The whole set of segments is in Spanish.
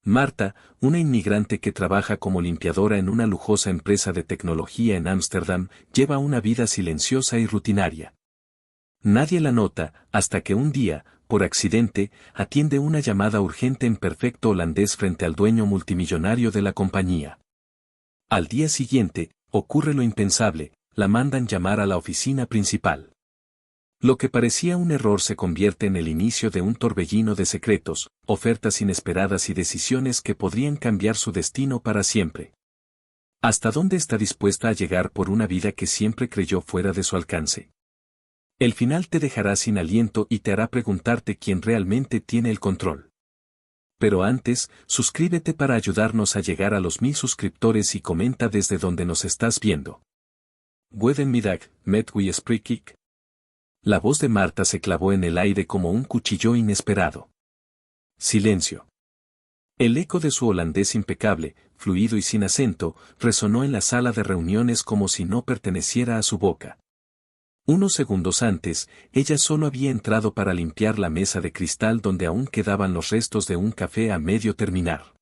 Marta, una inmigrante que trabaja como limpiadora en una lujosa empresa de tecnología en Ámsterdam, lleva una vida silenciosa y rutinaria. Nadie la nota, hasta que un día, por accidente, atiende una llamada urgente en perfecto holandés frente al dueño multimillonario de la compañía. Al día siguiente, ocurre lo impensable, la mandan llamar a la oficina principal. Lo que parecía un error se convierte en el inicio de un torbellino de secretos, ofertas inesperadas y decisiones que podrían cambiar su destino para siempre. ¿Hasta dónde está dispuesta a llegar por una vida que siempre creyó fuera de su alcance? El final te dejará sin aliento y te hará preguntarte quién realmente tiene el control. Pero antes, suscríbete para ayudarnos a llegar a los 1000 suscriptores y comenta desde donde nos estás viendo. Goedemiddag, met wie spreek ik. La voz de Marta se clavó en el aire como un cuchillo inesperado. Silencio. El eco de su holandés impecable, fluido y sin acento, resonó en la sala de reuniones como si no perteneciera a su boca. Unos segundos antes, ella solo había entrado para limpiar la mesa de cristal donde aún quedaban los restos de un café a medio terminar.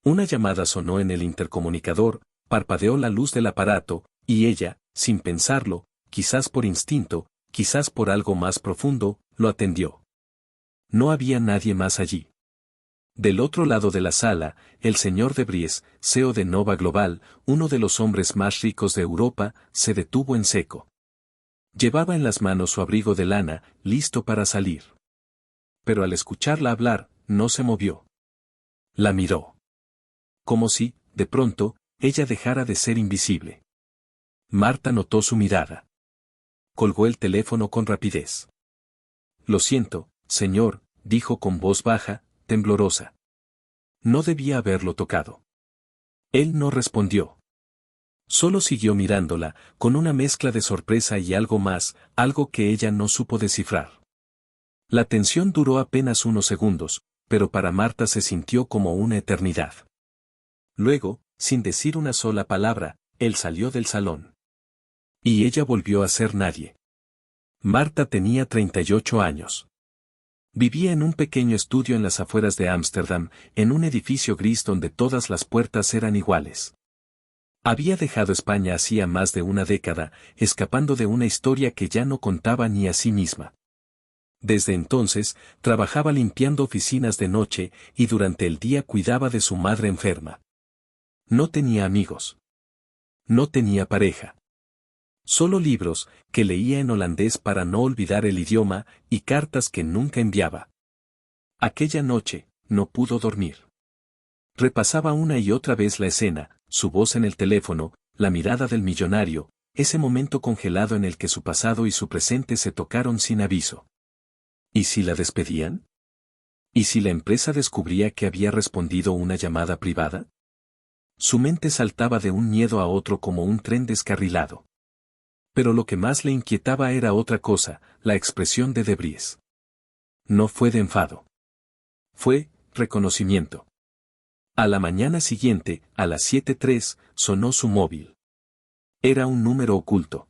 Una llamada sonó en el intercomunicador, parpadeó la luz del aparato, y ella, sin pensarlo, quizás por instinto, quizás por algo más profundo, lo atendió. No había nadie más allí. Del otro lado de la sala, el señor de Vries, CEO de Nova Global, uno de los hombres más ricos de Europa, se detuvo en seco. Llevaba en las manos su abrigo de lana, listo para salir. Pero al escucharla hablar, no se movió. La miró. Como si, de pronto, ella dejara de ser invisible. Marta notó su mirada. Colgó el teléfono con rapidez. Lo siento, señor, dijo con voz baja, temblorosa. No debía haberlo tocado. Él no respondió. Solo siguió mirándola, con una mezcla de sorpresa y algo más, algo que ella no supo descifrar. La tensión duró apenas unos segundos, pero para Marta se sintió como una eternidad. Luego, sin decir una sola palabra, él salió del salón. Y ella volvió a ser nadie. Marta tenía 38 años. Vivía en un pequeño estudio en las afueras de Ámsterdam, en un edificio gris donde todas las puertas eran iguales. Había dejado España hacía más de una década, escapando de una historia que ya no contaba ni a sí misma. Desde entonces, trabajaba limpiando oficinas de noche y durante el día cuidaba de su madre enferma. No tenía amigos. No tenía pareja. Solo libros, que leía en holandés para no olvidar el idioma, y cartas que nunca enviaba. Aquella noche, no pudo dormir. Repasaba una y otra vez la escena, su voz en el teléfono, la mirada del millonario, ese momento congelado en el que su pasado y su presente se tocaron sin aviso. ¿Y si la despedían? ¿Y si la empresa descubría que había respondido una llamada privada? Su mente saltaba de un miedo a otro como un tren descarrilado. Pero lo que más le inquietaba era otra cosa, la expresión de De Vries. No fue de enfado. Fue reconocimiento. A la mañana siguiente, a las 7:03, sonó su móvil. Era un número oculto.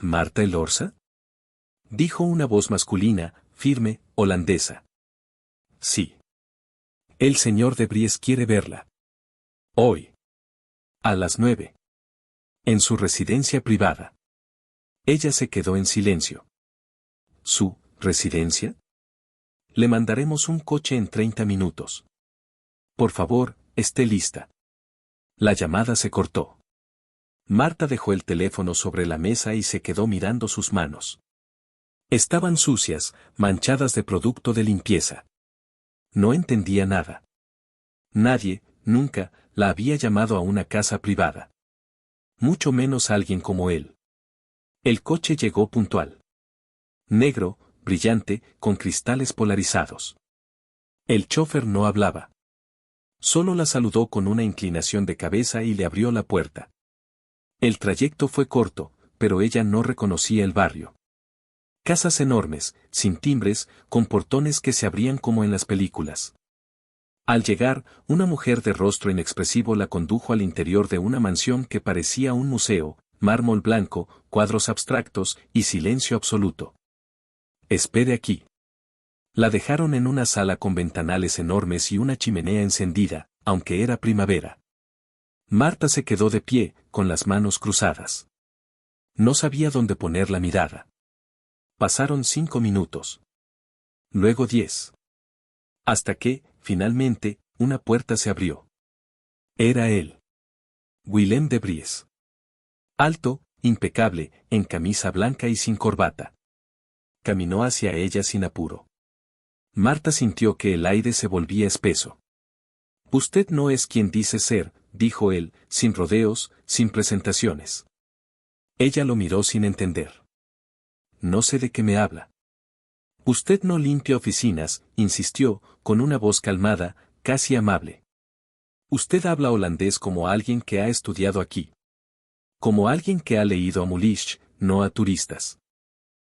¿Marta Elorza? Dijo una voz masculina, firme, holandesa. Sí. El señor De Vries quiere verla. Hoy. A las 9. En su residencia privada. Ella se quedó en silencio. ¿Su residencia? Le mandaremos un coche en 30 minutos. Por favor, esté lista. La llamada se cortó. Marta dejó el teléfono sobre la mesa y se quedó mirando sus manos. Estaban sucias, manchadas de producto de limpieza. No entendía nada. Nadie, nunca, la había llamado a una casa privada. Mucho menos alguien como él. El coche llegó puntual. Negro, brillante, con cristales polarizados. El chófer no hablaba. Solo la saludó con una inclinación de cabeza y le abrió la puerta. El trayecto fue corto, pero ella no reconocía el barrio. Casas enormes, sin timbres, con portones que se abrían como en las películas. Al llegar, una mujer de rostro inexpresivo la condujo al interior de una mansión que parecía un museo, mármol blanco, cuadros abstractos y silencio absoluto. Espere aquí. La dejaron en una sala con ventanales enormes y una chimenea encendida, aunque era primavera. Marta se quedó de pie, con las manos cruzadas. No sabía dónde poner la mirada. Pasaron 5 minutos. Luego 10. Hasta que, finalmente, una puerta se abrió. Era él. Willem de Vries. Alto, impecable, en camisa blanca y sin corbata. Caminó hacia ella sin apuro. Marta sintió que el aire se volvía espeso. Usted no es quien dice ser, dijo él, sin rodeos, sin presentaciones. Ella lo miró sin entender. No sé de qué me habla. Usted no limpia oficinas, insistió, con una voz calmada, casi amable. Usted habla holandés como alguien que ha estudiado aquí. Como alguien que ha leído a Mulisch, no a turistas.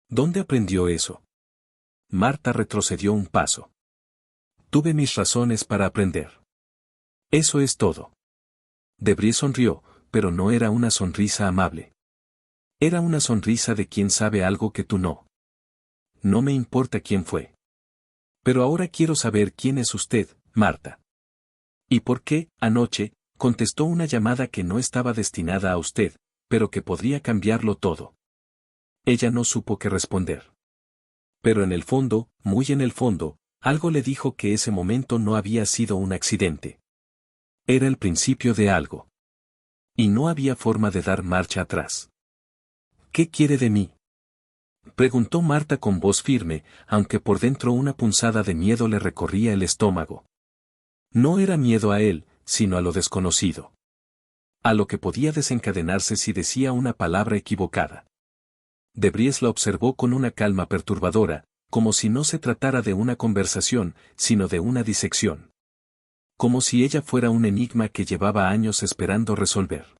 ¿Dónde aprendió eso? Marta retrocedió un paso. Tuve mis razones para aprender. Eso es todo. De Vries sonrió, pero no era una sonrisa amable. Era una sonrisa de quien sabe algo que tú no. No me importa quién fue. Pero ahora quiero saber quién es usted, Marta. ¿Y por qué, anoche, contestó una llamada que no estaba destinada a usted, pero que podría cambiarlo todo? Ella no supo qué responder. Pero en el fondo, muy en el fondo, algo le dijo que ese momento no había sido un accidente. Era el principio de algo. Y no había forma de dar marcha atrás. ¿Qué quiere de mí?, preguntó Marta con voz firme, aunque por dentro una punzada de miedo le recorría el estómago. No era miedo a él, sino a lo desconocido. A lo que podía desencadenarse si decía una palabra equivocada. De Vries la observó con una calma perturbadora, como si no se tratara de una conversación, sino de una disección. Como si ella fuera un enigma que llevaba años esperando resolver.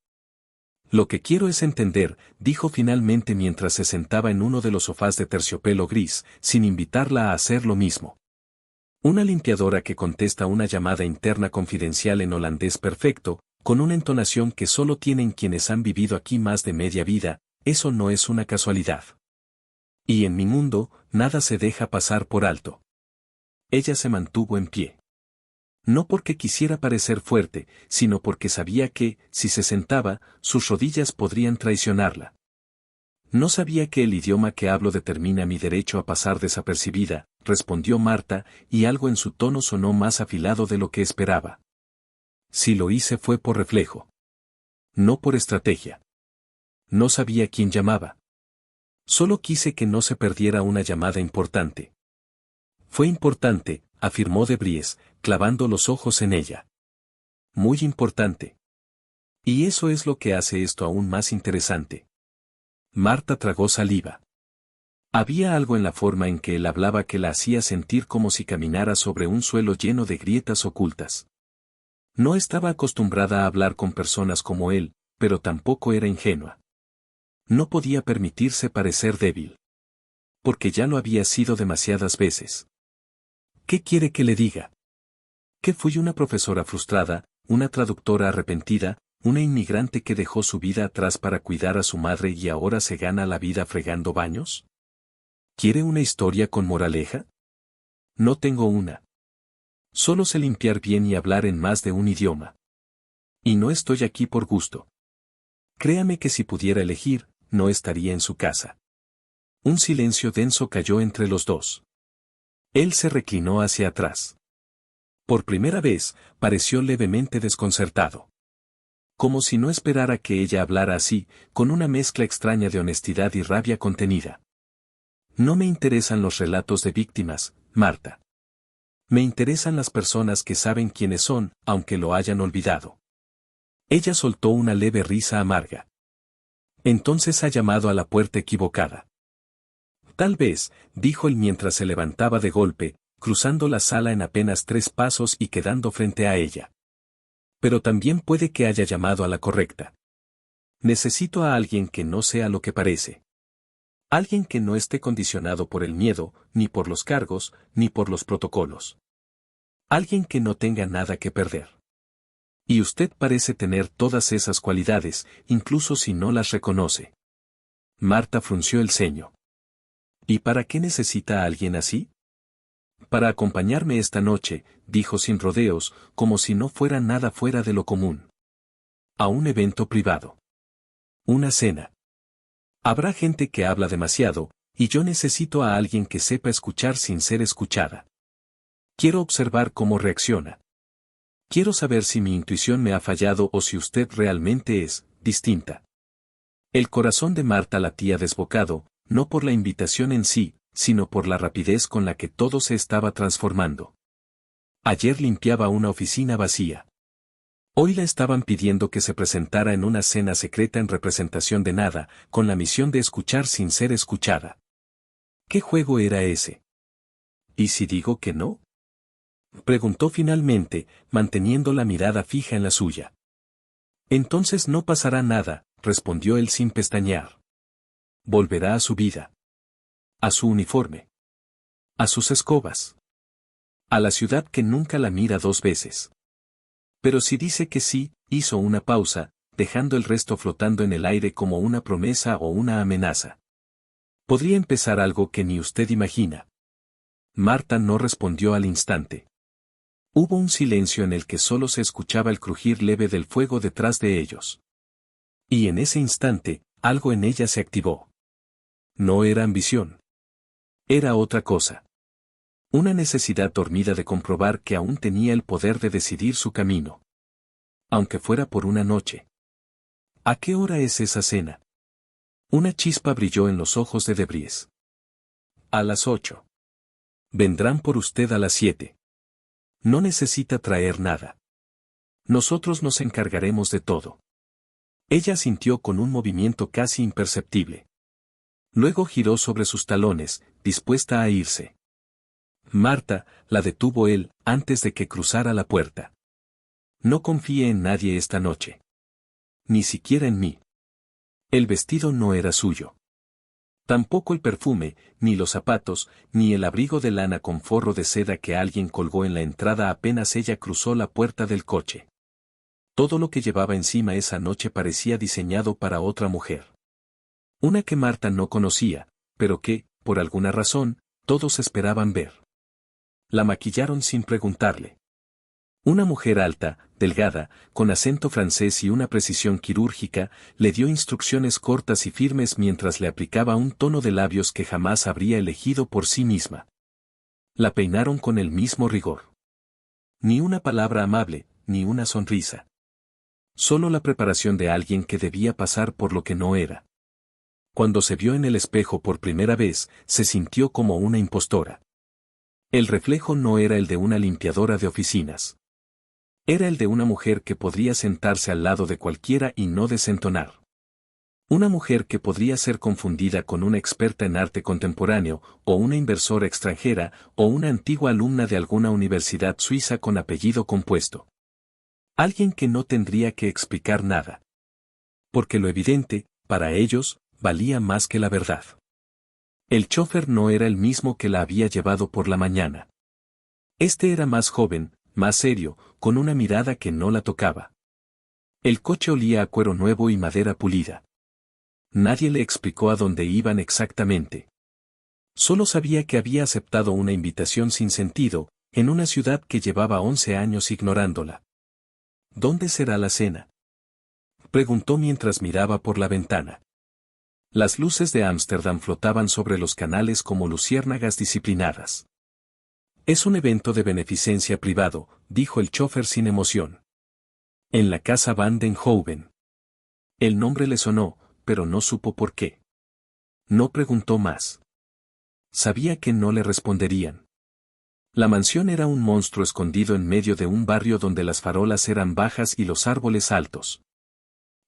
Lo que quiero es entender, dijo finalmente mientras se sentaba en uno de los sofás de terciopelo gris, sin invitarla a hacer lo mismo. Una limpiadora que contesta una llamada interna confidencial en holandés perfecto, con una entonación que solo tienen quienes han vivido aquí más de media vida, eso no es una casualidad. Y en mi mundo, nada se deja pasar por alto. Ella se mantuvo en pie. No porque quisiera parecer fuerte, sino porque sabía que, si se sentaba, sus rodillas podrían traicionarla. No sabía que el idioma que hablo determina mi derecho a pasar desapercibida, respondió Marta, y algo en su tono sonó más afilado de lo que esperaba. Si lo hice fue por reflejo. No por estrategia. No sabía quién llamaba. Solo quise que no se perdiera una llamada importante. Fue importante, afirmó De Vries, clavando los ojos en ella. Muy importante. Y eso es lo que hace esto aún más interesante. Marta tragó saliva. Había algo en la forma en que él hablaba que la hacía sentir como si caminara sobre un suelo lleno de grietas ocultas. No estaba acostumbrada a hablar con personas como él, pero tampoco era ingenua. No podía permitirse parecer débil. Porque ya lo había sido demasiadas veces. ¿Qué quiere que le diga? Que fui una profesora frustrada, una traductora arrepentida, una inmigrante que dejó su vida atrás para cuidar a su madre y ahora se gana la vida fregando baños. ¿Quiere una historia con moraleja? No tengo una. Solo sé limpiar bien y hablar en más de un idioma. Y no estoy aquí por gusto. Créame que si pudiera elegir, no estaría en su casa. Un silencio denso cayó entre los dos. Él se reclinó hacia atrás. Por primera vez, pareció levemente desconcertado. Como si no esperara que ella hablara así, con una mezcla extraña de honestidad y rabia contenida. No me interesan los relatos de víctimas, Marta. Me interesan las personas que saben quiénes son, aunque lo hayan olvidado. Ella soltó una leve risa amarga. Entonces ha llamado a la puerta equivocada. Tal vez, dijo él mientras se levantaba de golpe, cruzando la sala en apenas 3 pasos y quedando frente a ella. Pero también puede que haya llamado a la correcta. Necesito a alguien que no sea lo que parece. Alguien que no esté condicionado por el miedo, ni por los cargos, ni por los protocolos. Alguien que no tenga nada que perder. Y usted parece tener todas esas cualidades, incluso si no las reconoce. Marta frunció el ceño. ¿Y para qué necesita a alguien así? Para acompañarme esta noche, dijo sin rodeos, como si no fuera nada fuera de lo común. A un evento privado. Una cena. Habrá gente que habla demasiado, y yo necesito a alguien que sepa escuchar sin ser escuchada. Quiero observar cómo reacciona. Quiero saber si mi intuición me ha fallado o si usted realmente es distinta. El corazón de Marta latía desbocado, no por la invitación en sí, sino por la rapidez con la que todo se estaba transformando. Ayer limpiaba una oficina vacía. Hoy la estaban pidiendo que se presentara en una cena secreta en representación de nada, con la misión de escuchar sin ser escuchada. ¿Qué juego era ese? ¿Y si digo que no? Preguntó finalmente, manteniendo la mirada fija en la suya. Entonces no pasará nada, respondió él sin pestañear. Volverá a su vida. A su uniforme. A sus escobas. A la ciudad que nunca la mira dos veces. Pero si dice que sí, hizo una pausa, dejando el resto flotando en el aire como una promesa o una amenaza. Podría empezar algo que ni usted imagina. Marta no respondió al instante. Hubo un silencio en el que solo se escuchaba el crujir leve del fuego detrás de ellos. Y en ese instante, algo en ella se activó. No era ambición. Era otra cosa. Una necesidad dormida de comprobar que aún tenía el poder de decidir su camino. Aunque fuera por una noche. ¿A qué hora es esa cena? Una chispa brilló en los ojos de Debries. A las 8. Vendrán por usted a las 7. No necesita traer nada. Nosotros nos encargaremos de todo. Ella sintió con un movimiento casi imperceptible. Luego giró sobre sus talones, dispuesta a irse. Marta, la detuvo él, antes de que cruzara la puerta. No confíe en nadie esta noche. Ni siquiera en mí. El vestido no era suyo. Tampoco el perfume, ni los zapatos, ni el abrigo de lana con forro de seda que alguien colgó en la entrada apenas ella cruzó la puerta del coche. Todo lo que llevaba encima esa noche parecía diseñado para otra mujer. Una que Marta no conocía, pero que, por alguna razón, todos esperaban ver. La maquillaron sin preguntarle. Una mujer alta, delgada, con acento francés y una precisión quirúrgica, le dio instrucciones cortas y firmes mientras le aplicaba un tono de labios que jamás habría elegido por sí misma. La peinaron con el mismo rigor. Ni una palabra amable, ni una sonrisa. Solo la preparación de alguien que debía pasar por lo que no era. Cuando se vio en el espejo por primera vez, se sintió como una impostora. El reflejo no era el de una limpiadora de oficinas. Era el de una mujer que podría sentarse al lado de cualquiera y no desentonar. Una mujer que podría ser confundida con una experta en arte contemporáneo, o una inversora extranjera, o una antigua alumna de alguna universidad suiza con apellido compuesto. Alguien que no tendría que explicar nada. Porque lo evidente, para ellos, valía más que la verdad. El chófer no era el mismo que la había llevado por la mañana. Este era más joven, más serio, con una mirada que no la tocaba. El coche olía a cuero nuevo y madera pulida. Nadie le explicó a dónde iban exactamente. Solo sabía que había aceptado una invitación sin sentido, en una ciudad que llevaba 11 años ignorándola. ¿Dónde será la cena? Preguntó mientras miraba por la ventana. Las luces de Ámsterdam flotaban sobre los canales como luciérnagas disciplinadas. Es un evento de beneficencia privado, dijo el chófer sin emoción. En la casa Van den Hoven. El nombre le sonó, pero no supo por qué. No preguntó más. Sabía que no le responderían. La mansión era un monstruo escondido en medio de un barrio donde las farolas eran bajas y los árboles altos.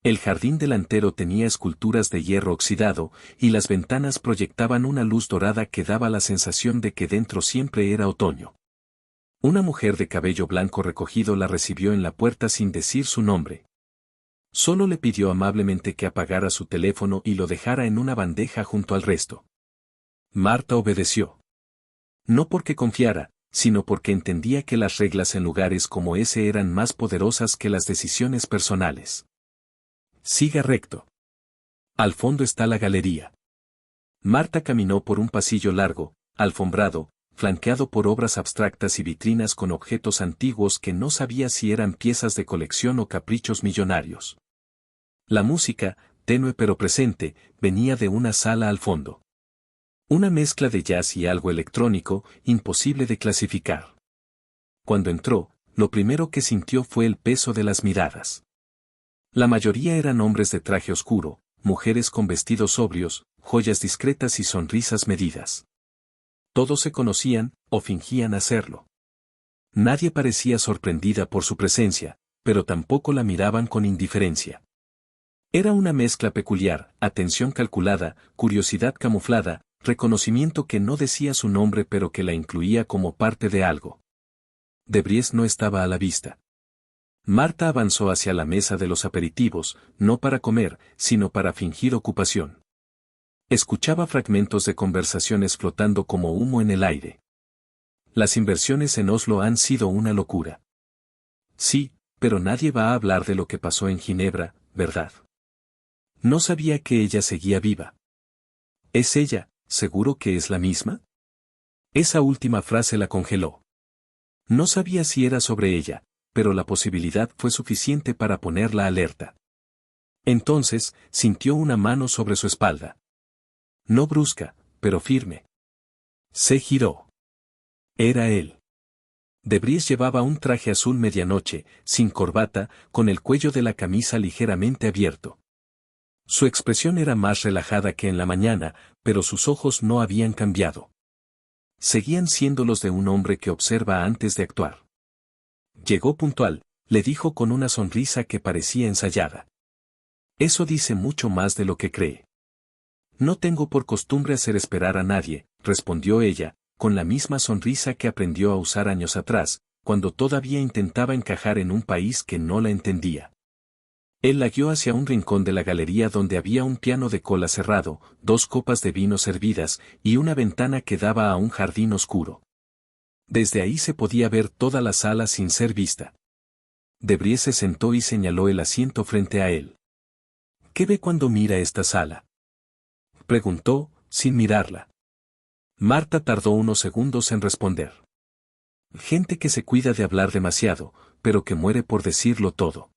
El jardín delantero tenía esculturas de hierro oxidado, y las ventanas proyectaban una luz dorada que daba la sensación de que dentro siempre era otoño. Una mujer de cabello blanco recogido la recibió en la puerta sin decir su nombre. Solo le pidió amablemente que apagara su teléfono y lo dejara en una bandeja junto al resto. Marta obedeció. No porque confiara, sino porque entendía que las reglas en lugares como ese eran más poderosas que las decisiones personales. Siga recto. Al fondo está la galería. Marta caminó por un pasillo largo, alfombrado, flanqueado por obras abstractas y vitrinas con objetos antiguos que no sabía si eran piezas de colección o caprichos millonarios. La música, tenue pero presente, venía de una sala al fondo. Una mezcla de jazz y algo electrónico, imposible de clasificar. Cuando entró, lo primero que sintió fue el peso de las miradas. La mayoría eran hombres de traje oscuro, mujeres con vestidos sobrios, joyas discretas y sonrisas medidas. Todos se conocían, o fingían hacerlo. Nadie parecía sorprendida por su presencia, pero tampoco la miraban con indiferencia. Era una mezcla peculiar, atención calculada, curiosidad camuflada, reconocimiento que no decía su nombre pero que la incluía como parte de algo. De Vries no estaba a la vista. Marta avanzó hacia la mesa de los aperitivos, no para comer, sino para fingir ocupación. Escuchaba fragmentos de conversaciones flotando como humo en el aire. Las inversiones en Oslo han sido una locura. Sí, pero nadie va a hablar de lo que pasó en Ginebra, ¿verdad? No sabía que ella seguía viva. ¿Es ella, seguro que es la misma? Esa última frase la congeló. No sabía si era sobre ella, pero la posibilidad fue suficiente para ponerla alerta. Entonces, sintió una mano sobre su espalda. No brusca, pero firme. Se giró. Era él. De Vries llevaba un traje azul medianoche, sin corbata, con el cuello de la camisa ligeramente abierto. Su expresión era más relajada que en la mañana, pero sus ojos no habían cambiado. Seguían siendo los de un hombre que observa antes de actuar. Llegó puntual, le dijo con una sonrisa que parecía ensayada. Eso dice mucho más de lo que cree. No tengo por costumbre hacer esperar a nadie, respondió ella, con la misma sonrisa que aprendió a usar años atrás, cuando todavía intentaba encajar en un país que no la entendía. Él la guió hacia un rincón de la galería donde había un piano de cola cerrado, 2 copas de vino servidas, y una ventana que daba a un jardín oscuro. Desde ahí se podía ver toda la sala sin ser vista. De Vries se sentó y señaló el asiento frente a él. ¿Qué ve cuando mira esta sala?, preguntó, sin mirarla. Marta tardó unos segundos en responder. Gente que se cuida de hablar demasiado, pero que muere por decirlo todo.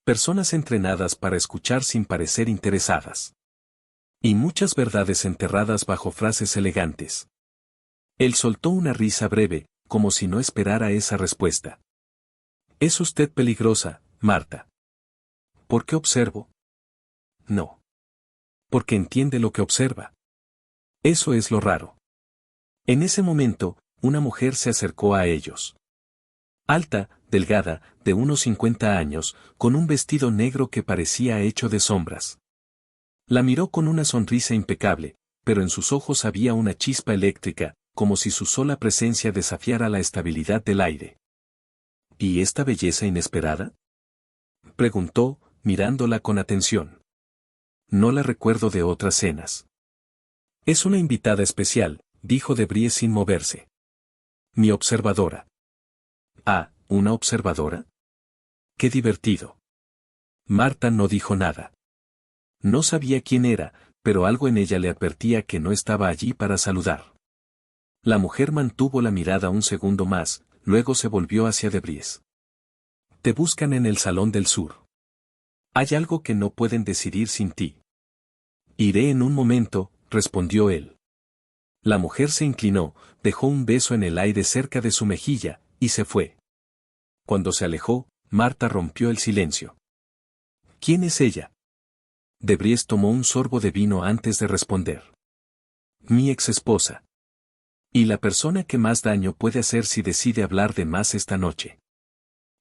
Personas entrenadas para escuchar sin parecer interesadas. Y muchas verdades enterradas bajo frases elegantes. Él soltó una risa breve, como si no esperara esa respuesta. ¿Es usted peligrosa, Marta? ¿Por qué observo? No. Porque entiende lo que observa. Eso es lo raro. En ese momento, una mujer se acercó a ellos. Alta, delgada, de unos 50 años, con un vestido negro que parecía hecho de sombras. La miró con una sonrisa impecable, pero en sus ojos había una chispa eléctrica, como si su sola presencia desafiara la estabilidad del aire. ¿Y esta belleza inesperada?, preguntó, mirándola con atención. No la recuerdo de otras cenas. Es una invitada especial, dijo de Vries sin moverse. Mi observadora. Ah, ¿una observadora? Qué divertido. Marta no dijo nada. No sabía quién era, pero algo en ella le advertía que no estaba allí para saludar. La mujer mantuvo la mirada un segundo más, luego se volvió hacia de Vries. Te buscan en el Salón del Sur. Hay algo que no pueden decidir sin ti. Iré en un momento, respondió él. La mujer se inclinó, dejó un beso en el aire cerca de su mejilla, y se fue. Cuando se alejó, Marta rompió el silencio. ¿Quién es ella? De Vries tomó un sorbo de vino antes de responder. Mi exesposa. Y la persona que más daño puede hacer si decide hablar de más esta noche.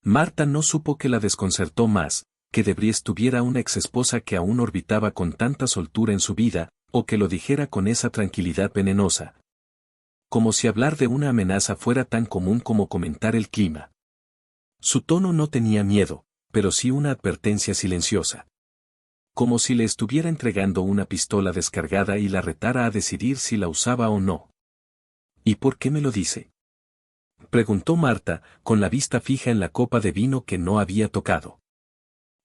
Marta no supo que la desconcertó más, que de Vries tuviera una exesposa que aún orbitaba con tanta soltura en su vida, o que lo dijera con esa tranquilidad venenosa. Como si hablar de una amenaza fuera tan común como comentar el clima. Su tono no tenía miedo, pero sí una advertencia silenciosa. Como si le estuviera entregando una pistola descargada y la retara a decidir si la usaba o no. ¿Y por qué me lo dice?, preguntó Marta, con la vista fija en la copa de vino que no había tocado.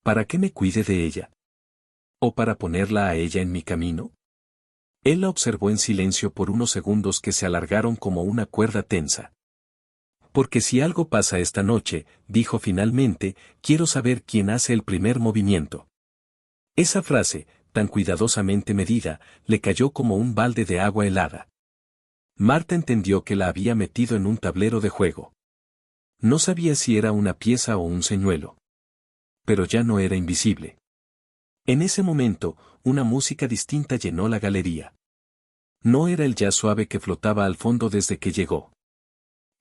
¿Para qué me cuide de ella? ¿O para ponerla a ella en mi camino? Él la observó en silencio por unos segundos que se alargaron como una cuerda tensa. Porque si algo pasa esta noche, dijo finalmente, quiero saber quién hace el primer movimiento. Esa frase, tan cuidadosamente medida, le cayó como un balde de agua helada. Marta entendió que la había metido en un tablero de juego. No sabía si era una pieza o un señuelo. Pero ya no era invisible. En ese momento, una música distinta llenó la galería. No era el jazz suave que flotaba al fondo desde que llegó.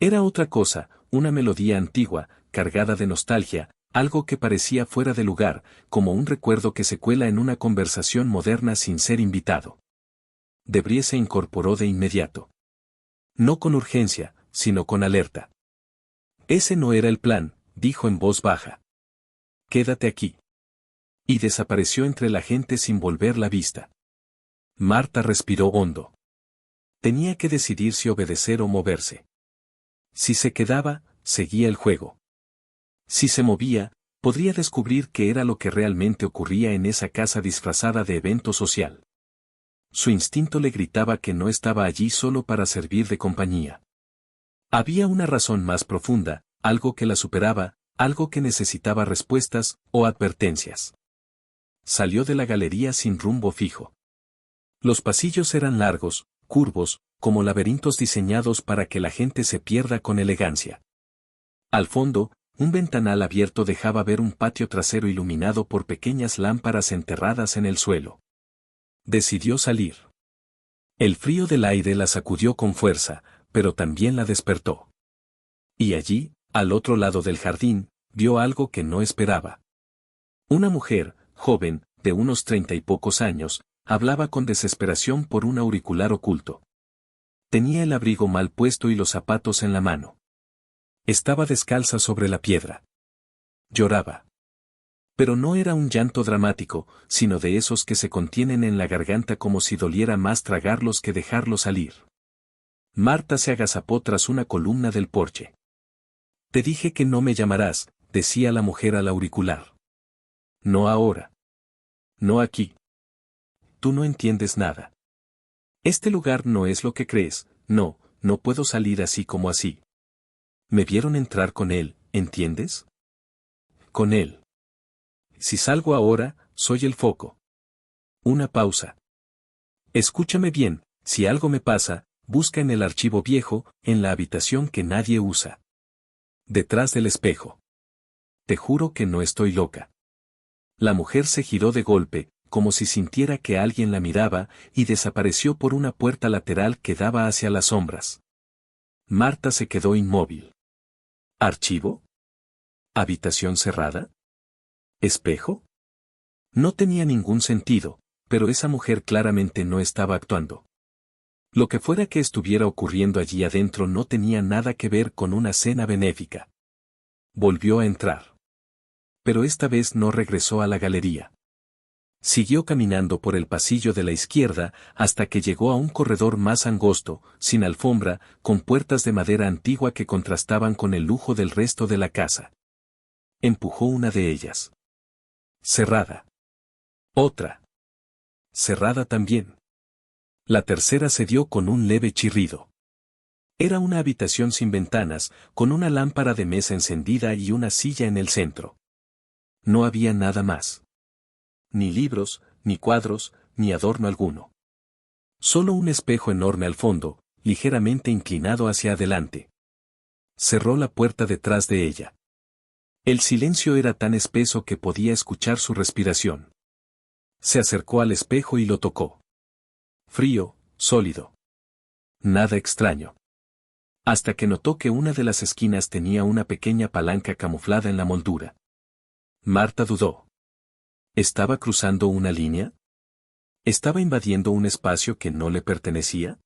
Era otra cosa, una melodía antigua, cargada de nostalgia, algo que parecía fuera de lugar, como un recuerdo que se cuela en una conversación moderna sin ser invitado. Debrye se incorporó de inmediato. No con urgencia, sino con alerta. Ese no era el plan, dijo en voz baja. Quédate aquí. Y desapareció entre la gente sin volver la vista. Marta respiró hondo. Tenía que decidir si obedecer o moverse. Si se quedaba, seguía el juego. Si se movía, podría descubrir qué era lo que realmente ocurría en esa casa disfrazada de evento social. Su instinto le gritaba que no estaba allí solo para servir de compañía. Había una razón más profunda, algo que la superaba, algo que necesitaba respuestas o advertencias. Salió de la galería sin rumbo fijo. Los pasillos eran largos, curvos, como laberintos diseñados para que la gente se pierda con elegancia. Al fondo, un ventanal abierto dejaba ver un patio trasero iluminado por pequeñas lámparas enterradas en el suelo. Decidió salir. El frío del aire la sacudió con fuerza, pero también la despertó. Y allí, al otro lado del jardín, vio algo que no esperaba. Una mujer, joven, de unos 30 y pocos años, hablaba con desesperación por un auricular oculto. Tenía el abrigo mal puesto y los zapatos en la mano. Estaba descalza sobre la piedra. Lloraba. Pero no era un llanto dramático, sino de esos que se contienen en la garganta como si doliera más tragarlos que dejarlos salir. Marta se agazapó tras una columna del porche. Te dije que no me llamarás, decía la mujer al auricular. No ahora. No aquí. Tú no entiendes nada. Este lugar no es lo que crees, no puedo salir así como así. Me vieron entrar con él, ¿entiendes? Con él. Si salgo ahora, soy el foco. Una pausa. Escúchame bien, si algo me pasa, busca en el archivo viejo, en la habitación que nadie usa. Detrás del espejo. Te juro que no estoy loca. La mujer se giró de golpe, como si sintiera que alguien la miraba, y desapareció por una puerta lateral que daba hacia las sombras. Marta se quedó inmóvil. ¿Archivo? ¿Habitación cerrada? ¿Espejo? No tenía ningún sentido, pero esa mujer claramente no estaba actuando. Lo que fuera que estuviera ocurriendo allí adentro no tenía nada que ver con una cena benéfica. Volvió a entrar. Pero esta vez no regresó a la galería. Siguió caminando por el pasillo de la izquierda hasta que llegó a un corredor más angosto, sin alfombra, con puertas de madera antigua que contrastaban con el lujo del resto de la casa. Empujó una de ellas. Cerrada. Otra. Cerrada también. La tercera cedió con un leve chirrido. Era una habitación sin ventanas, con una lámpara de mesa encendida y una silla en el centro. No había nada más. Ni libros, ni cuadros, ni adorno alguno. Solo un espejo enorme al fondo, ligeramente inclinado hacia adelante. Cerró la puerta detrás de ella. El silencio era tan espeso que podía escuchar su respiración. Se acercó al espejo y lo tocó. Frío, sólido. Nada extraño. Hasta que notó que una de las esquinas tenía una pequeña palanca camuflada en la moldura. Marta dudó. ¿Estaba cruzando una línea? ¿Estaba invadiendo un espacio que no le pertenecía?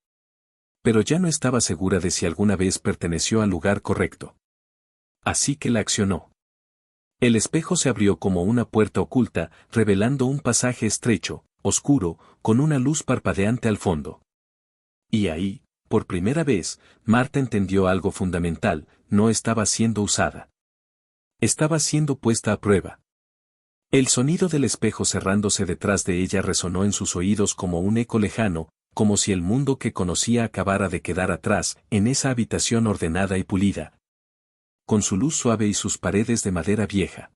Pero ya no estaba segura de si alguna vez perteneció al lugar correcto. Así que la accionó. El espejo se abrió como una puerta oculta, revelando un pasaje estrecho, oscuro, con una luz parpadeante al fondo. Y ahí, por primera vez, Marta entendió algo fundamental: no estaba siendo usada. Estaba siendo puesta a prueba. El sonido del espejo cerrándose detrás de ella resonó en sus oídos como un eco lejano, como si el mundo que conocía acabara de quedar atrás, en esa habitación ordenada y pulida, con su luz suave y sus paredes de madera vieja.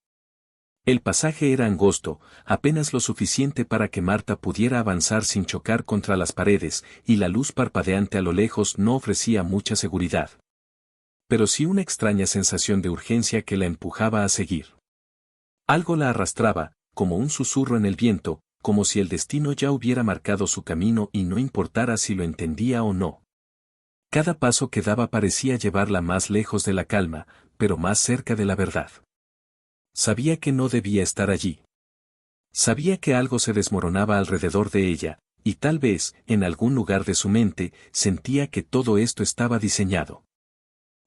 El pasaje era angosto, apenas lo suficiente para que Marta pudiera avanzar sin chocar contra las paredes, y la luz parpadeante a lo lejos no ofrecía mucha seguridad. Pero sí una extraña sensación de urgencia que la empujaba a seguir. Algo la arrastraba, como un susurro en el viento, como si el destino ya hubiera marcado su camino y no importara si lo entendía o no. Cada paso que daba parecía llevarla más lejos de la calma, pero más cerca de la verdad. Sabía que no debía estar allí. Sabía que algo se desmoronaba alrededor de ella, y tal vez, en algún lugar de su mente, sentía que todo esto estaba diseñado.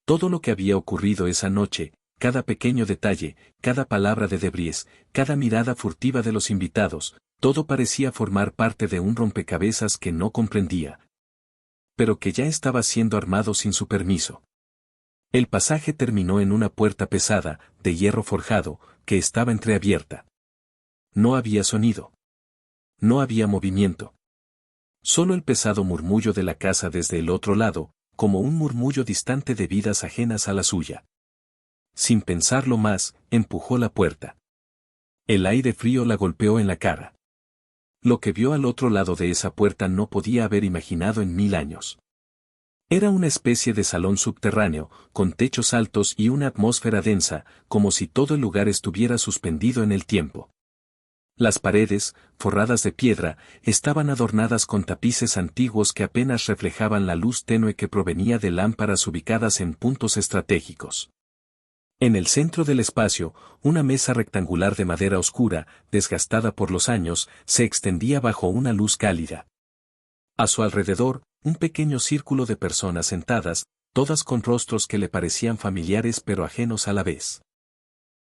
Todo lo que había ocurrido esa noche, cada pequeño detalle, cada palabra de Debries, cada mirada furtiva de los invitados, todo parecía formar parte de un rompecabezas que no comprendía, pero que ya estaba siendo armado sin su permiso. El pasaje terminó en una puerta pesada, de hierro forjado, que estaba entreabierta. No había sonido. No había movimiento. Solo el pesado murmullo de la casa desde el otro lado, como un murmullo distante de vidas ajenas a la suya. Sin pensarlo más, empujó la puerta. El aire frío la golpeó en la cara. Lo que vio al otro lado de esa puerta no podía haber imaginado en 1000 años. Era una especie de salón subterráneo, con techos altos y una atmósfera densa, como si todo el lugar estuviera suspendido en el tiempo. Las paredes, forradas de piedra, estaban adornadas con tapices antiguos que apenas reflejaban la luz tenue que provenía de lámparas ubicadas en puntos estratégicos. En el centro del espacio, una mesa rectangular de madera oscura, desgastada por los años, se extendía bajo una luz cálida. A su alrededor, un pequeño círculo de personas sentadas, todas con rostros que le parecían familiares pero ajenos a la vez.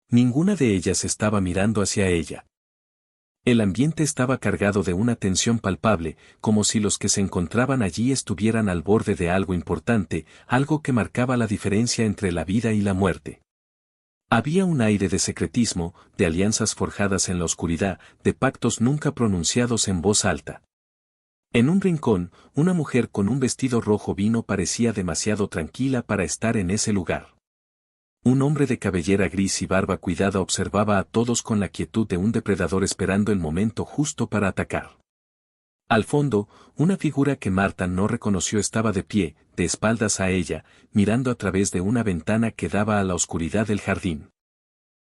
Ninguna de ellas estaba mirando hacia ella. El ambiente estaba cargado de una tensión palpable, como si los que se encontraban allí estuvieran al borde de algo importante, algo que marcaba la diferencia entre la vida y la muerte. Había un aire de secretismo, de alianzas forjadas en la oscuridad, de pactos nunca pronunciados en voz alta. En un rincón, una mujer con un vestido rojo vino parecía demasiado tranquila para estar en ese lugar. Un hombre de cabellera gris y barba cuidada observaba a todos con la quietud de un depredador esperando el momento justo para atacar. Al fondo, una figura que Marta no reconoció estaba de pie, de espaldas a ella, mirando a través de una ventana que daba a la oscuridad del jardín.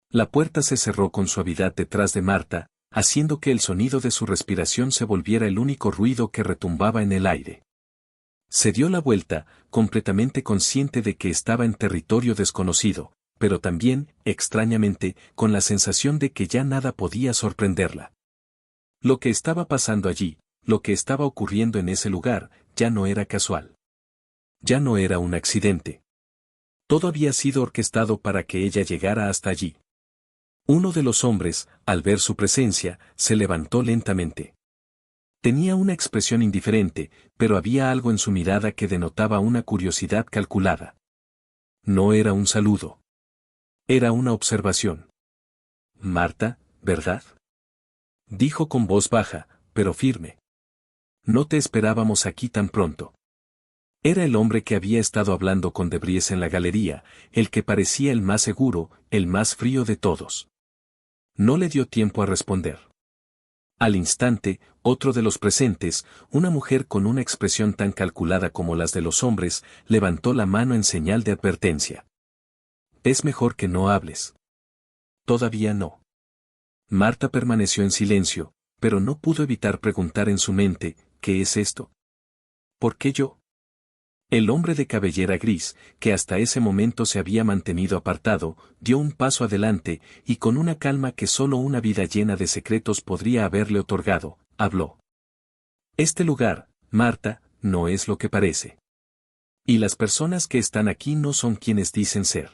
La puerta se cerró con suavidad detrás de Marta, haciendo que el sonido de su respiración se volviera el único ruido que retumbaba en el aire. Se dio la vuelta, completamente consciente de que estaba en territorio desconocido, pero también, extrañamente, con la sensación de que ya nada podía sorprenderla. Lo que estaba pasando allí, lo que estaba ocurriendo en ese lugar, ya no era casual. Ya no era un accidente. Todo había sido orquestado para que ella llegara hasta allí. Uno de los hombres, al ver su presencia, se levantó lentamente. Tenía una expresión indiferente, pero había algo en su mirada que denotaba una curiosidad calculada. No era un saludo. Era una observación. Marta, ¿verdad? Dijo con voz baja, pero firme. No te esperábamos aquí tan pronto. Era el hombre que había estado hablando con Debries en la galería, el que parecía el más seguro, el más frío de todos. No le dio tiempo a responder. Al instante, otro de los presentes, una mujer con una expresión tan calculada como las de los hombres, levantó la mano en señal de advertencia. Es mejor que no hables. Todavía no. Marta permaneció en silencio, pero no pudo evitar preguntar en su mente, ¿qué es esto? ¿Por qué yo? El hombre de cabellera gris, que hasta ese momento se había mantenido apartado, dio un paso adelante, y con una calma que solo una vida llena de secretos podría haberle otorgado, habló. Este lugar, Marta, no es lo que parece. Y las personas que están aquí no son quienes dicen ser.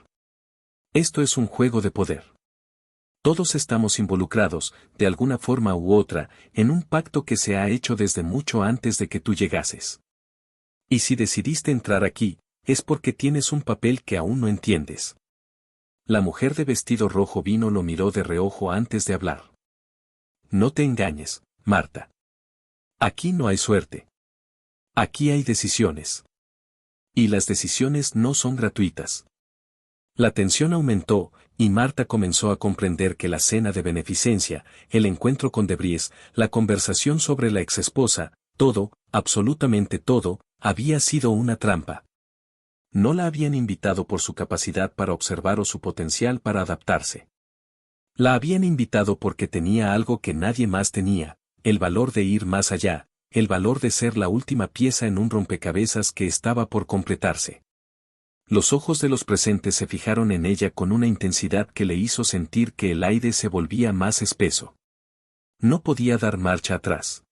Esto es un juego de poder. Todos estamos involucrados, de alguna forma u otra, en un pacto que se ha hecho desde mucho antes de que tú llegases. Y si decidiste entrar aquí, es porque tienes un papel que aún no entiendes. La mujer de vestido rojo vino lo miró de reojo antes de hablar. No te engañes, Marta. Aquí no hay suerte. Aquí hay decisiones. Y las decisiones no son gratuitas. La tensión aumentó, y Marta comenzó a comprender que la cena de beneficencia, el encuentro con Debris, la conversación sobre la exesposa, todo, absolutamente todo, había sido una trampa. No la habían invitado por su capacidad para observar o su potencial para adaptarse. La habían invitado porque tenía algo que nadie más tenía, el valor de ir más allá, el valor de ser la última pieza en un rompecabezas que estaba por completarse. Los ojos de los presentes se fijaron en ella con una intensidad que le hizo sentir que el aire se volvía más espeso. No podía dar marcha atrás.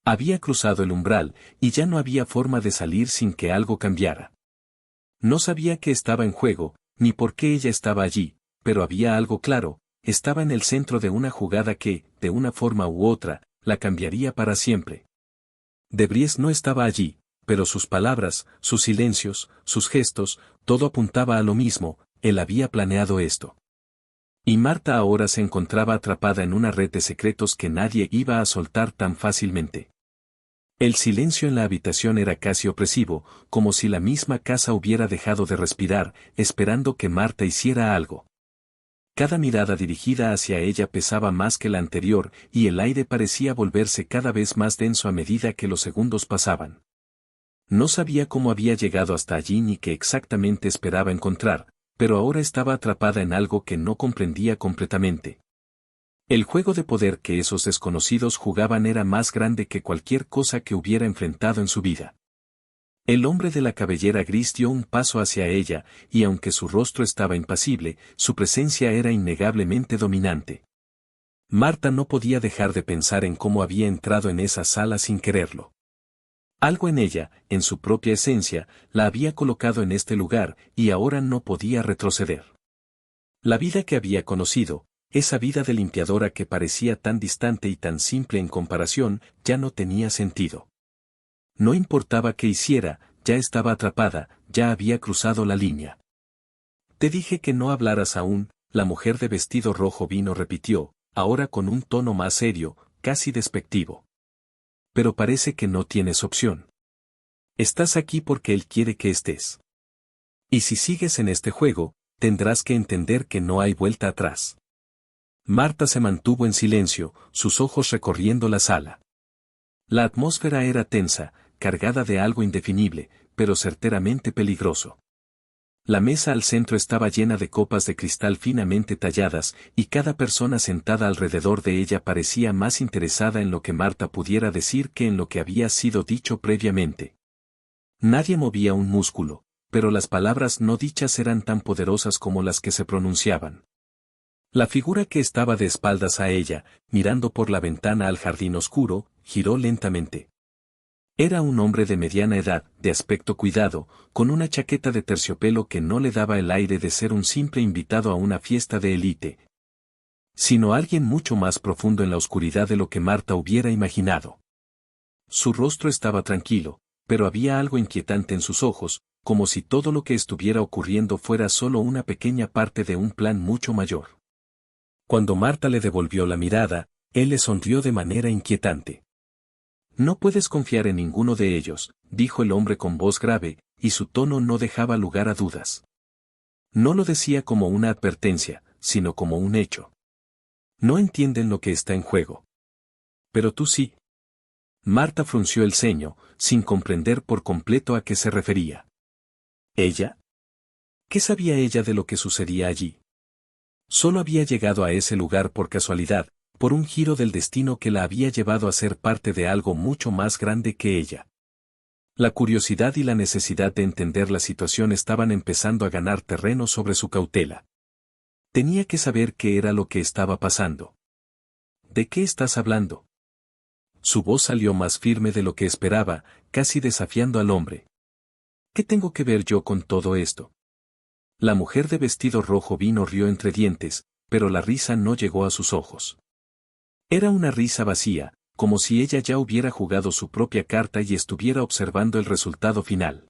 Había cruzado el umbral, y ya no había forma de salir sin que algo cambiara. No sabía qué estaba en juego, ni por qué ella estaba allí, pero había algo claro, estaba en el centro de una jugada que, de una forma u otra, la cambiaría para siempre. Debris no estaba allí, pero sus palabras, sus silencios, sus gestos, todo apuntaba a lo mismo, él había planeado esto. Y Marta ahora se encontraba atrapada en una red de secretos que nadie iba a soltar tan fácilmente. El silencio en la habitación era casi opresivo, como si la misma casa hubiera dejado de respirar, esperando que Marta hiciera algo. Cada mirada dirigida hacia ella pesaba más que la anterior, y el aire parecía volverse cada vez más denso a medida que los segundos pasaban. No sabía cómo había llegado hasta allí ni qué exactamente esperaba encontrar, pero ahora estaba atrapada en algo que no comprendía completamente. El juego de poder que esos desconocidos jugaban era más grande que cualquier cosa que hubiera enfrentado en su vida. El hombre de la cabellera gris dio un paso hacia ella, y aunque su rostro estaba impasible, su presencia era innegablemente dominante. Marta no podía dejar de pensar en cómo había entrado en esa sala sin quererlo. Algo en ella, en su propia esencia, la había colocado en este lugar, y ahora no podía retroceder. La vida que había conocido, esa vida de limpiadora que parecía tan distante y tan simple en comparación, ya no tenía sentido. No importaba qué hiciera, ya estaba atrapada, ya había cruzado la línea. Te dije que no hablaras aún, la mujer de vestido rojo vino repitió, ahora con un tono más serio, casi despectivo. Pero parece que no tienes opción. Estás aquí porque él quiere que estés. Y si sigues en este juego, tendrás que entender que no hay vuelta atrás. Marta se mantuvo en silencio, sus ojos recorriendo la sala. La atmósfera era tensa, cargada de algo indefinible, pero certeramente peligroso. La mesa al centro estaba llena de copas de cristal finamente talladas, y cada persona sentada alrededor de ella parecía más interesada en lo que Marta pudiera decir que en lo que había sido dicho previamente. Nadie movía un músculo, pero las palabras no dichas eran tan poderosas como las que se pronunciaban. La figura que estaba de espaldas a ella, mirando por la ventana al jardín oscuro, giró lentamente. Era un hombre de mediana edad, de aspecto cuidado, con una chaqueta de terciopelo que no le daba el aire de ser un simple invitado a una fiesta de élite, sino alguien mucho más profundo en la oscuridad de lo que Marta hubiera imaginado. Su rostro estaba tranquilo, pero había algo inquietante en sus ojos, como si todo lo que estuviera ocurriendo fuera solo una pequeña parte de un plan mucho mayor. Cuando Marta le devolvió la mirada, él le sonrió de manera inquietante. No puedes confiar en ninguno de ellos, dijo el hombre con voz grave, y su tono no dejaba lugar a dudas. No lo decía como una advertencia, sino como un hecho. No entienden lo que está en juego. Pero tú sí. Marta frunció el ceño, sin comprender por completo a qué se refería. ¿Ella? ¿Qué sabía ella de lo que sucedía allí? Solo había llegado a ese lugar por casualidad, por un giro del destino que la había llevado a ser parte de algo mucho más grande que ella. La curiosidad y la necesidad de entender la situación estaban empezando a ganar terreno sobre su cautela. Tenía que saber qué era lo que estaba pasando. ¿De qué estás hablando? Su voz salió más firme de lo que esperaba, casi desafiando al hombre. ¿Qué tengo que ver yo con todo esto? La mujer de vestido rojo rió entre dientes, pero la risa no llegó a sus ojos. Era una risa vacía, como si ella ya hubiera jugado su propia carta y estuviera observando el resultado final.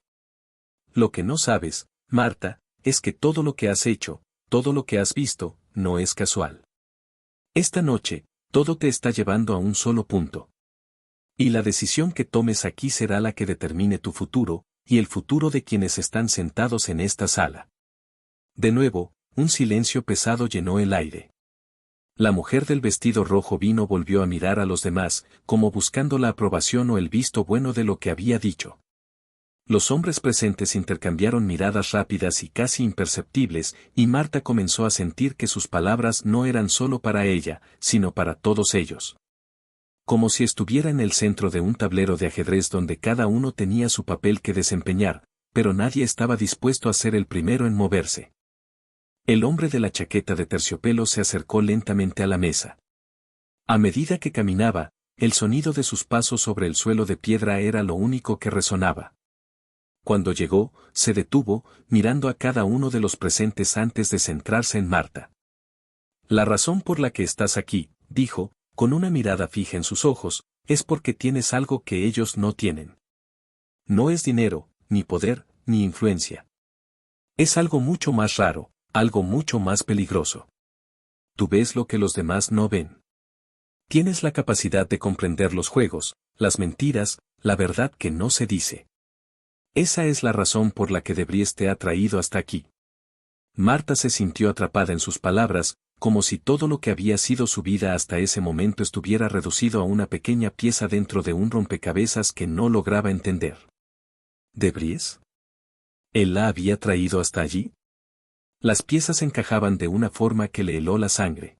Lo que no sabes, Marta, es que todo lo que has hecho, todo lo que has visto, no es casual. Esta noche, todo te está llevando a un solo punto. Y la decisión que tomes aquí será la que determine tu futuro, y el futuro de quienes están sentados en esta sala. De nuevo, un silencio pesado llenó el aire. La mujer del vestido rojo vino volvió a mirar a los demás, como buscando la aprobación o el visto bueno de lo que había dicho. Los hombres presentes intercambiaron miradas rápidas y casi imperceptibles, y Marta comenzó a sentir que sus palabras no eran solo para ella, sino para todos ellos. Como si estuviera en el centro de un tablero de ajedrez donde cada uno tenía su papel que desempeñar, pero nadie estaba dispuesto a ser el primero en moverse. El hombre de la chaqueta de terciopelo se acercó lentamente a la mesa. A medida que caminaba, el sonido de sus pasos sobre el suelo de piedra era lo único que resonaba. Cuando llegó, se detuvo, mirando a cada uno de los presentes antes de centrarse en Marta. La razón por la que estás aquí, dijo, con una mirada fija en sus ojos, es porque tienes algo que ellos no tienen. No es dinero, ni poder, ni influencia. Es algo mucho más raro, algo mucho más peligroso. Tú ves lo que los demás no ven. Tienes la capacidad de comprender los juegos, las mentiras, la verdad que no se dice. Esa es la razón por la que De Vries te ha traído hasta aquí. Marta se sintió atrapada en sus palabras, como si todo lo que había sido su vida hasta ese momento estuviera reducido a una pequeña pieza dentro de un rompecabezas que no lograba entender. ¿De Vries? ¿Él la había traído hasta allí? Las piezas encajaban de una forma que le heló la sangre.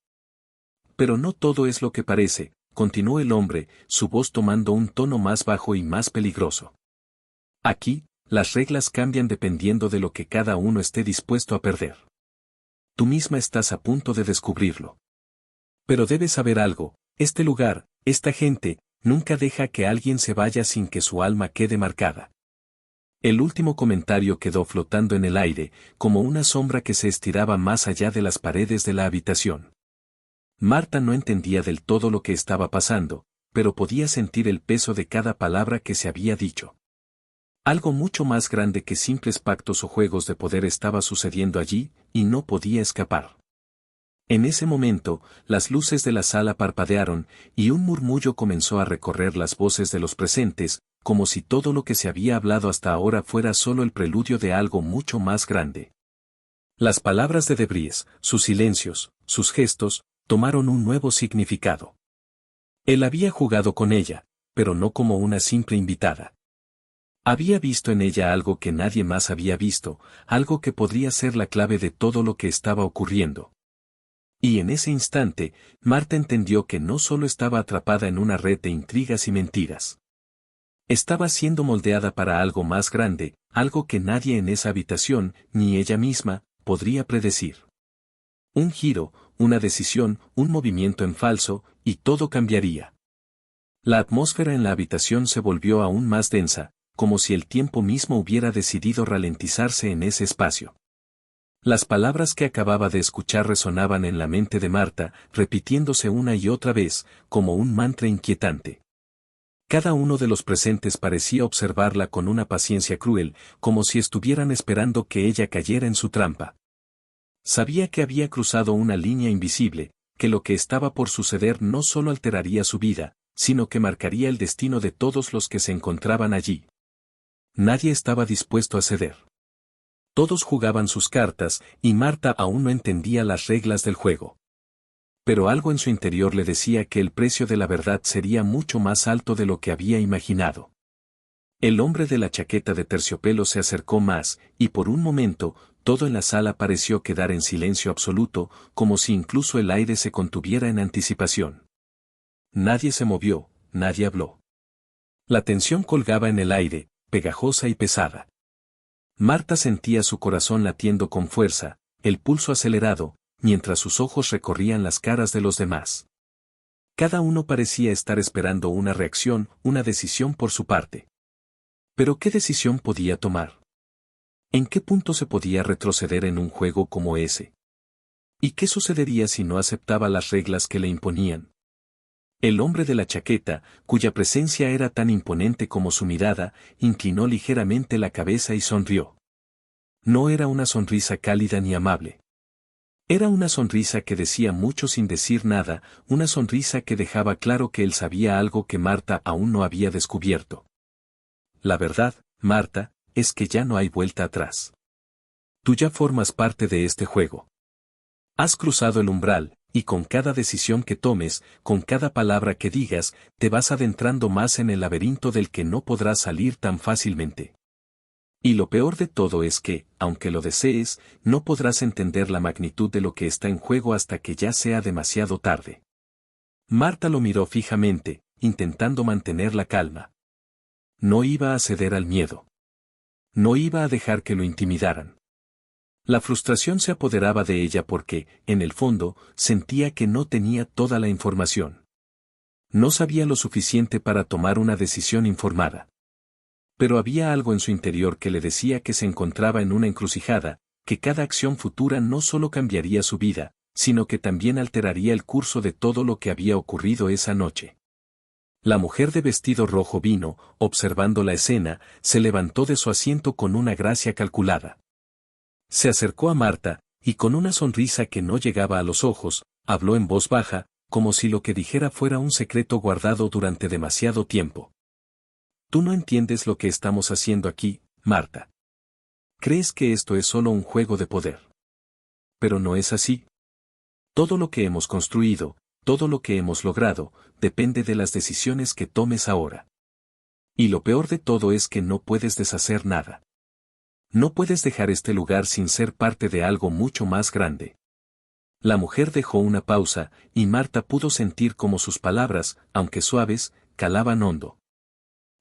Pero no todo es lo que parece, continuó el hombre, su voz tomando un tono más bajo y más peligroso. Aquí, las reglas cambian dependiendo de lo que cada uno esté dispuesto a perder. Tú misma estás a punto de descubrirlo. Pero debes saber algo, este lugar, esta gente, nunca deja que alguien se vaya sin que su alma quede marcada. El último comentario quedó flotando en el aire, como una sombra que se estiraba más allá de las paredes de la habitación. Marta no entendía del todo lo que estaba pasando, pero podía sentir el peso de cada palabra que se había dicho. Algo mucho más grande que simples pactos o juegos de poder estaba sucediendo allí, y no podía escapar. En ese momento, las luces de la sala parpadearon, y un murmullo comenzó a recorrer las voces de los presentes, como si todo lo que se había hablado hasta ahora fuera solo el preludio de algo mucho más grande. Las palabras de Vries, sus silencios, sus gestos, tomaron un nuevo significado. Él había jugado con ella, pero no como una simple invitada. Había visto en ella algo que nadie más había visto, algo que podría ser la clave de todo lo que estaba ocurriendo. Y en ese instante, Marta entendió que no solo estaba atrapada en una red de intrigas y mentiras. Estaba siendo moldeada para algo más grande, algo que nadie en esa habitación, ni ella misma, podría predecir. Un giro, una decisión, un movimiento en falso, y todo cambiaría. La atmósfera en la habitación se volvió aún más densa, como si el tiempo mismo hubiera decidido ralentizarse en ese espacio. Las palabras que acababa de escuchar resonaban en la mente de Marta, repitiéndose una y otra vez, como un mantra inquietante. Cada uno de los presentes parecía observarla con una paciencia cruel, como si estuvieran esperando que ella cayera en su trampa. Sabía que había cruzado una línea invisible, que lo que estaba por suceder no solo alteraría su vida, sino que marcaría el destino de todos los que se encontraban allí. Nadie estaba dispuesto a ceder. Todos jugaban sus cartas, y Marta aún no entendía las reglas del juego. Pero algo en su interior le decía que el precio de la verdad sería mucho más alto de lo que había imaginado. El hombre de la chaqueta de terciopelo se acercó más, y por un momento, todo en la sala pareció quedar en silencio absoluto, como si incluso el aire se contuviera en anticipación. Nadie se movió, nadie habló. La tensión colgaba en el aire, pegajosa y pesada. Marta sentía su corazón latiendo con fuerza, el pulso acelerado, mientras sus ojos recorrían las caras de los demás. Cada uno parecía estar esperando una reacción, una decisión por su parte. ¿Pero qué decisión podía tomar? ¿En qué punto se podía retroceder en un juego como ese? ¿Y qué sucedería si no aceptaba las reglas que le imponían? El hombre de la chaqueta, cuya presencia era tan imponente como su mirada, inclinó ligeramente la cabeza y sonrió. No era una sonrisa cálida ni amable. Era una sonrisa que decía mucho sin decir nada, una sonrisa que dejaba claro que él sabía algo que Marta aún no había descubierto. La verdad, Marta, es que ya no hay vuelta atrás. Tú ya formas parte de este juego. Has cruzado el umbral, y con cada decisión que tomes, con cada palabra que digas, te vas adentrando más en el laberinto del que no podrás salir tan fácilmente. Y lo peor de todo es que, aunque lo desees, no podrás entender la magnitud de lo que está en juego hasta que ya sea demasiado tarde. Marta lo miró fijamente, intentando mantener la calma. No iba a ceder al miedo. No iba a dejar que lo intimidaran. La frustración se apoderaba de ella porque, en el fondo, sentía que no tenía toda la información. No sabía lo suficiente para tomar una decisión informada. Pero había algo en su interior que le decía que se encontraba en una encrucijada, que cada acción futura no solo cambiaría su vida, sino que también alteraría el curso de todo lo que había ocurrido esa noche. La mujer de vestido rojo vino, observando la escena, se levantó de su asiento con una gracia calculada. Se acercó a Marta, y con una sonrisa que no llegaba a los ojos, habló en voz baja, como si lo que dijera fuera un secreto guardado durante demasiado tiempo. Tú no entiendes lo que estamos haciendo aquí, Marta. Crees que esto es solo un juego de poder. Pero no es así. Todo lo que hemos construido, todo lo que hemos logrado, depende de las decisiones que tomes ahora. Y lo peor de todo es que no puedes deshacer nada. No puedes dejar este lugar sin ser parte de algo mucho más grande. La mujer dejó una pausa, y Marta pudo sentir cómo sus palabras, aunque suaves, calaban hondo.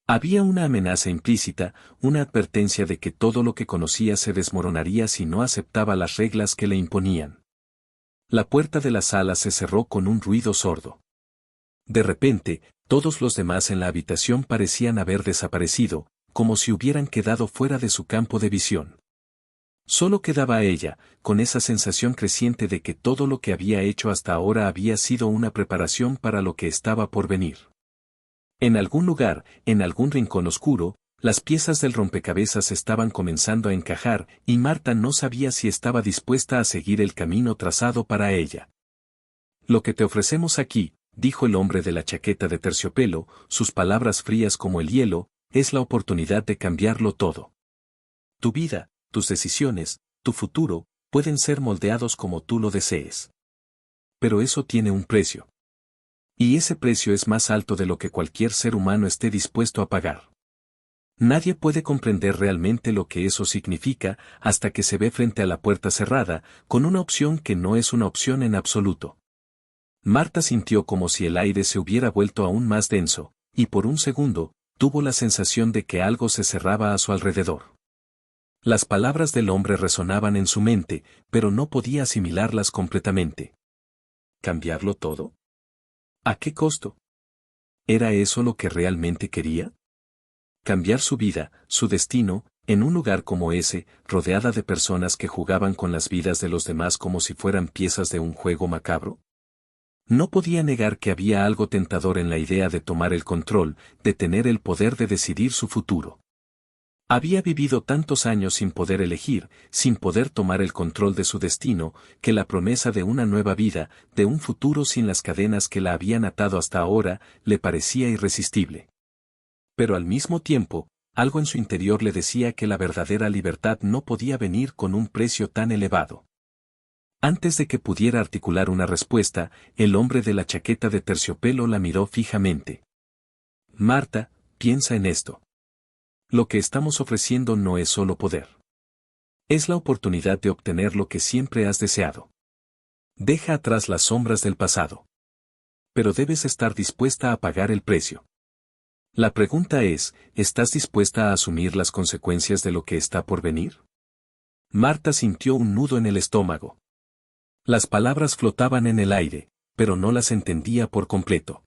Había una amenaza implícita, una advertencia de que todo lo que conocía se desmoronaría si no aceptaba las reglas que le imponían. La puerta de la sala se cerró con un ruido sordo. De repente, todos los demás en la habitación parecían haber desaparecido, como si hubieran quedado fuera de su campo de visión. Solo quedaba ella, con esa sensación creciente de que todo lo que había hecho hasta ahora había sido una preparación para lo que estaba por venir. En algún lugar, en algún rincón oscuro, las piezas del rompecabezas estaban comenzando a encajar, y Marta no sabía si estaba dispuesta a seguir el camino trazado para ella. Lo que te ofrecemos aquí, dijo el hombre de la chaqueta de terciopelo, sus palabras frías como el hielo, es la oportunidad de cambiarlo todo. Tu vida, tus decisiones, tu futuro, pueden ser moldeados como tú lo desees. Pero eso tiene un precio. Y ese precio es más alto de lo que cualquier ser humano esté dispuesto a pagar. Nadie puede comprender realmente lo que eso significa hasta que se ve frente a la puerta cerrada, con una opción que no es una opción en absoluto. Marta sintió como si el aire se hubiera vuelto aún más denso, y por un segundo, tuvo la sensación de que algo se cerraba a su alrededor. Las palabras del hombre resonaban en su mente, pero no podía asimilarlas completamente. ¿Cambiarlo todo? ¿A qué costo? ¿Era eso lo que realmente quería? Cambiar su vida, su destino, en un lugar como ese, rodeada de personas que jugaban con las vidas de los demás como si fueran piezas de un juego macabro. No podía negar que había algo tentador en la idea de tomar el control, de tener el poder de decidir su futuro. Había vivido tantos años sin poder elegir, sin poder tomar el control de su destino, que la promesa de una nueva vida, de un futuro sin las cadenas que la habían atado hasta ahora, le parecía irresistible. Pero al mismo tiempo, algo en su interior le decía que la verdadera libertad no podía venir con un precio tan elevado. Antes de que pudiera articular una respuesta, el hombre de la chaqueta de terciopelo la miró fijamente. Marta, piensa en esto. Lo que estamos ofreciendo no es solo poder. Es la oportunidad de obtener lo que siempre has deseado. Deja atrás las sombras del pasado. Pero debes estar dispuesta a pagar el precio. La pregunta es, ¿estás dispuesta a asumir las consecuencias de lo que está por venir? Marta sintió un nudo en el estómago. Las palabras flotaban en el aire, pero no las entendía por completo.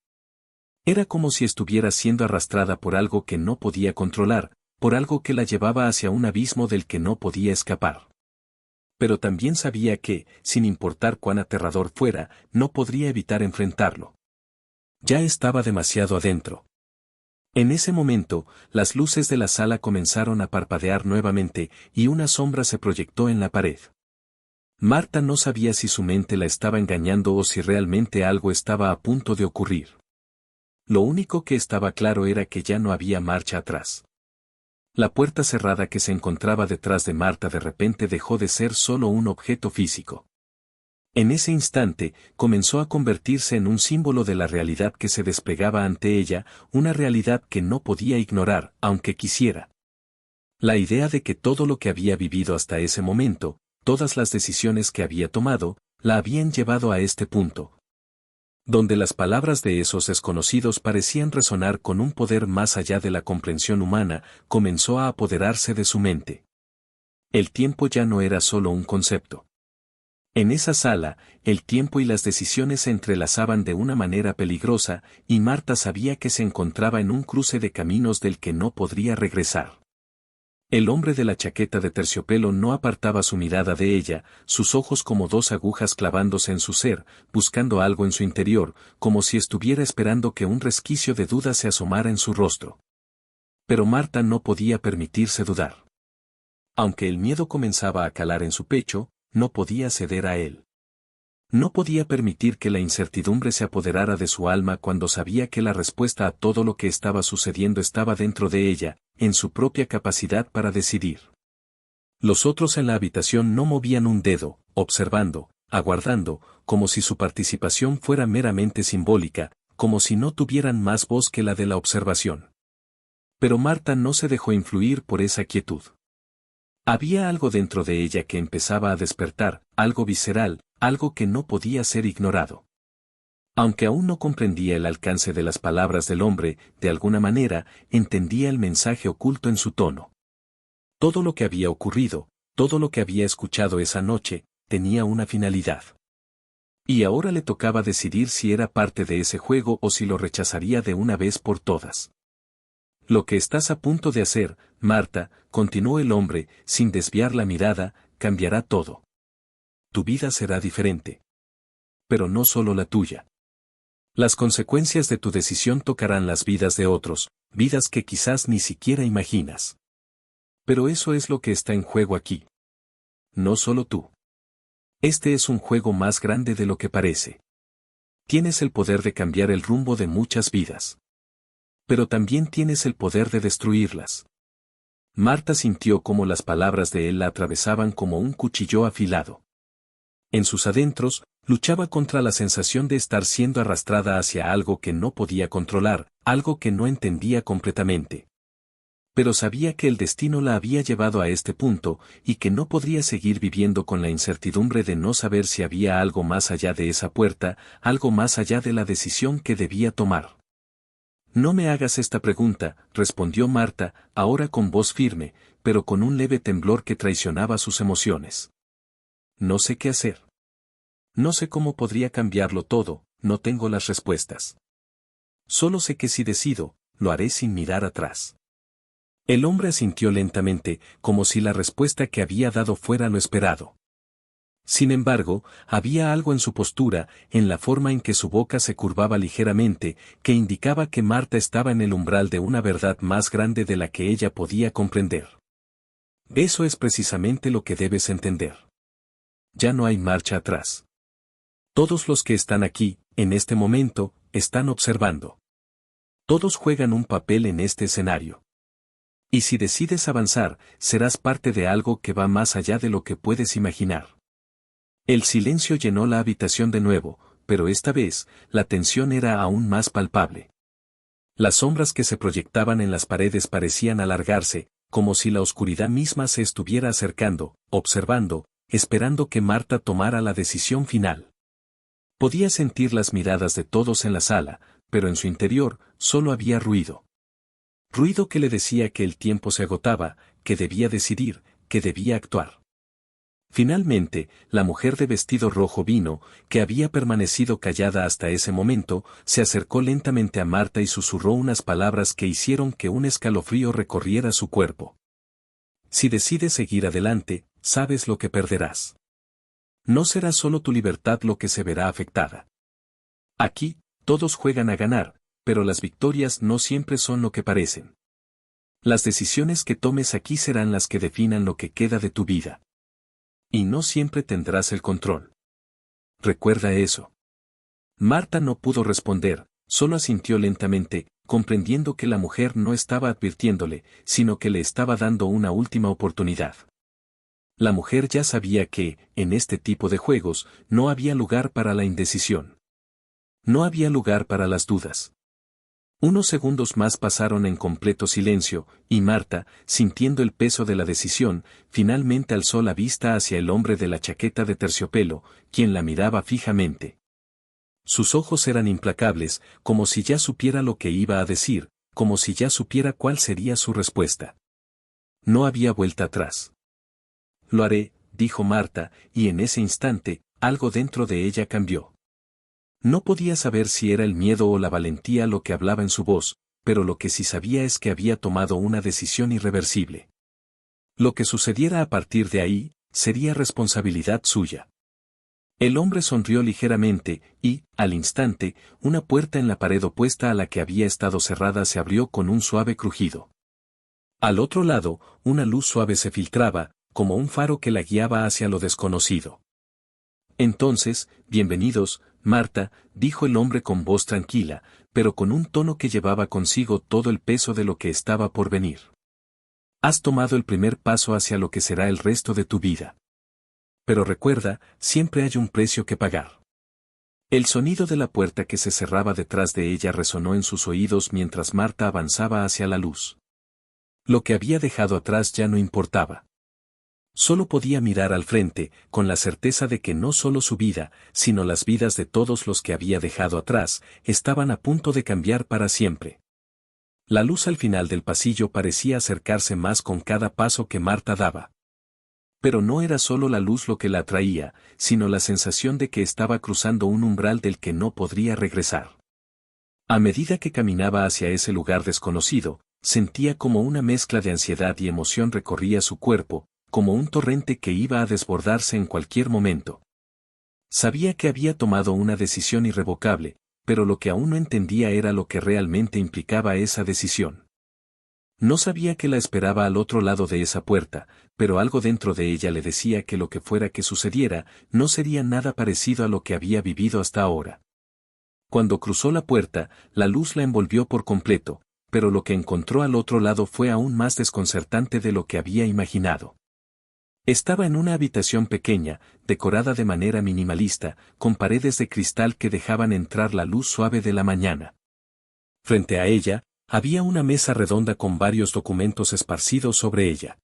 Era como si estuviera siendo arrastrada por algo que no podía controlar, por algo que la llevaba hacia un abismo del que no podía escapar. Pero también sabía que, sin importar cuán aterrador fuera, no podría evitar enfrentarlo. Ya estaba demasiado adentro. En ese momento, las luces de la sala comenzaron a parpadear nuevamente, y una sombra se proyectó en la pared. Marta no sabía si su mente la estaba engañando o si realmente algo estaba a punto de ocurrir. Lo único que estaba claro era que ya no había marcha atrás. La puerta cerrada que se encontraba detrás de Marta de repente dejó de ser solo un objeto físico. En ese instante, comenzó a convertirse en un símbolo de la realidad que se desplegaba ante ella, una realidad que no podía ignorar, aunque quisiera. La idea de que todo lo que había vivido hasta ese momento, todas las decisiones que había tomado, la habían llevado a este punto, donde las palabras de esos desconocidos parecían resonar con un poder más allá de la comprensión humana, comenzó a apoderarse de su mente. El tiempo ya no era solo un concepto. En esa sala, el tiempo y las decisiones se entrelazaban de una manera peligrosa, y Marta sabía que se encontraba en un cruce de caminos del que no podría regresar. El hombre de la chaqueta de terciopelo no apartaba su mirada de ella, sus ojos como dos agujas clavándose en su ser, buscando algo en su interior, como si estuviera esperando que un resquicio de duda se asomara en su rostro. Pero Marta no podía permitirse dudar. Aunque el miedo comenzaba a calar en su pecho, no podía ceder a él. No podía permitir que la incertidumbre se apoderara de su alma cuando sabía que la respuesta a todo lo que estaba sucediendo estaba dentro de ella, en su propia capacidad para decidir. Los otros en la habitación no movían un dedo, observando, aguardando, como si su participación fuera meramente simbólica, como si no tuvieran más voz que la de la observación. Pero Marta no se dejó influir por esa quietud. Había algo dentro de ella que empezaba a despertar, algo visceral, algo que no podía ser ignorado. Aunque aún no comprendía el alcance de las palabras del hombre, de alguna manera, entendía el mensaje oculto en su tono. Todo lo que había ocurrido, todo lo que había escuchado esa noche, tenía una finalidad. Y ahora le tocaba decidir si era parte de ese juego o si lo rechazaría de una vez por todas. Lo que estás a punto de hacer, Marta, continuó el hombre, sin desviar la mirada, cambiará todo. Tu vida será diferente. Pero no solo la tuya. Las consecuencias de tu decisión tocarán las vidas de otros, vidas que quizás ni siquiera imaginas. Pero eso es lo que está en juego aquí. No solo tú. Este es un juego más grande de lo que parece. Tienes el poder de cambiar el rumbo de muchas vidas. Pero también tienes el poder de destruirlas. Marta sintió cómo las palabras de él la atravesaban como un cuchillo afilado. En sus adentros, luchaba contra la sensación de estar siendo arrastrada hacia algo que no podía controlar, algo que no entendía completamente. Pero sabía que el destino la había llevado a este punto, y que no podría seguir viviendo con la incertidumbre de no saber si había algo más allá de esa puerta, algo más allá de la decisión que debía tomar. No me hagas esta pregunta, respondió Marta, ahora con voz firme, pero con un leve temblor que traicionaba sus emociones. No sé qué hacer. No sé cómo podría cambiarlo todo, no tengo las respuestas. Solo sé que si decido, lo haré sin mirar atrás. El hombre asintió lentamente, como si la respuesta que había dado fuera lo esperado. Sin embargo, había algo en su postura, en la forma en que su boca se curvaba ligeramente, que indicaba que Marta estaba en el umbral de una verdad más grande de la que ella podía comprender. Eso es precisamente lo que debes entender. Ya no hay marcha atrás. Todos los que están aquí, en este momento, están observando. Todos juegan un papel en este escenario. Y si decides avanzar, serás parte de algo que va más allá de lo que puedes imaginar. El silencio llenó la habitación de nuevo, pero esta vez, la tensión era aún más palpable. Las sombras que se proyectaban en las paredes parecían alargarse, como si la oscuridad misma se estuviera acercando, observando, esperando que Marta tomara la decisión final. Podía sentir las miradas de todos en la sala, pero en su interior, solo había ruido. Ruido que le decía que el tiempo se agotaba, que debía decidir, que debía actuar. Finalmente, la mujer de vestido rojo vino, que había permanecido callada hasta ese momento, se acercó lentamente a Marta y susurró unas palabras que hicieron que un escalofrío recorriera su cuerpo. Si decides seguir adelante, sabes lo que perderás. No será solo tu libertad lo que se verá afectada. Aquí, todos juegan a ganar, pero las victorias no siempre son lo que parecen. Las decisiones que tomes aquí serán las que definan lo que queda de tu vida. Y no siempre tendrás el control. Recuerda eso. Marta no pudo responder, solo asintió lentamente, comprendiendo que la mujer no estaba advirtiéndole, sino que le estaba dando una última oportunidad. La mujer ya sabía que, en este tipo de juegos, no había lugar para la indecisión. No había lugar para las dudas. Unos segundos más pasaron en completo silencio, y Marta, sintiendo el peso de la decisión, finalmente alzó la vista hacia el hombre de la chaqueta de terciopelo, quien la miraba fijamente. Sus ojos eran implacables, como si ya supiera lo que iba a decir, como si ya supiera cuál sería su respuesta. No había vuelta atrás. Lo haré, dijo Marta, y en ese instante, algo dentro de ella cambió. No podía saber si era el miedo o la valentía lo que hablaba en su voz, pero lo que sí sabía es que había tomado una decisión irreversible. Lo que sucediera a partir de ahí, sería responsabilidad suya. El hombre sonrió ligeramente, y, al instante, una puerta en la pared opuesta a la que había estado cerrada se abrió con un suave crujido. Al otro lado, una luz suave se filtraba, como un faro que la guiaba hacia lo desconocido. Entonces, bienvenidos, Marta, dijo el hombre con voz tranquila, pero con un tono que llevaba consigo todo el peso de lo que estaba por venir. Has tomado el primer paso hacia lo que será el resto de tu vida. Pero recuerda, siempre hay un precio que pagar. El sonido de la puerta que se cerraba detrás de ella resonó en sus oídos mientras Marta avanzaba hacia la luz. Lo que había dejado atrás ya no importaba. Solo podía mirar al frente, con la certeza de que no solo su vida, sino las vidas de todos los que había dejado atrás, estaban a punto de cambiar para siempre. La luz al final del pasillo parecía acercarse más con cada paso que Marta daba. Pero no era solo la luz lo que la atraía, sino la sensación de que estaba cruzando un umbral del que no podría regresar. A medida que caminaba hacia ese lugar desconocido, sentía como una mezcla de ansiedad y emoción recorría su cuerpo, como un torrente que iba a desbordarse en cualquier momento. Sabía que había tomado una decisión irrevocable, pero lo que aún no entendía era lo que realmente implicaba esa decisión. No sabía qué la esperaba al otro lado de esa puerta, pero algo dentro de ella le decía que lo que fuera que sucediera, no sería nada parecido a lo que había vivido hasta ahora. Cuando cruzó la puerta, la luz la envolvió por completo, pero lo que encontró al otro lado fue aún más desconcertante de lo que había imaginado. Estaba en una habitación pequeña, decorada de manera minimalista, con paredes de cristal que dejaban entrar la luz suave de la mañana. Frente a ella, había una mesa redonda con varios documentos esparcidos sobre ella.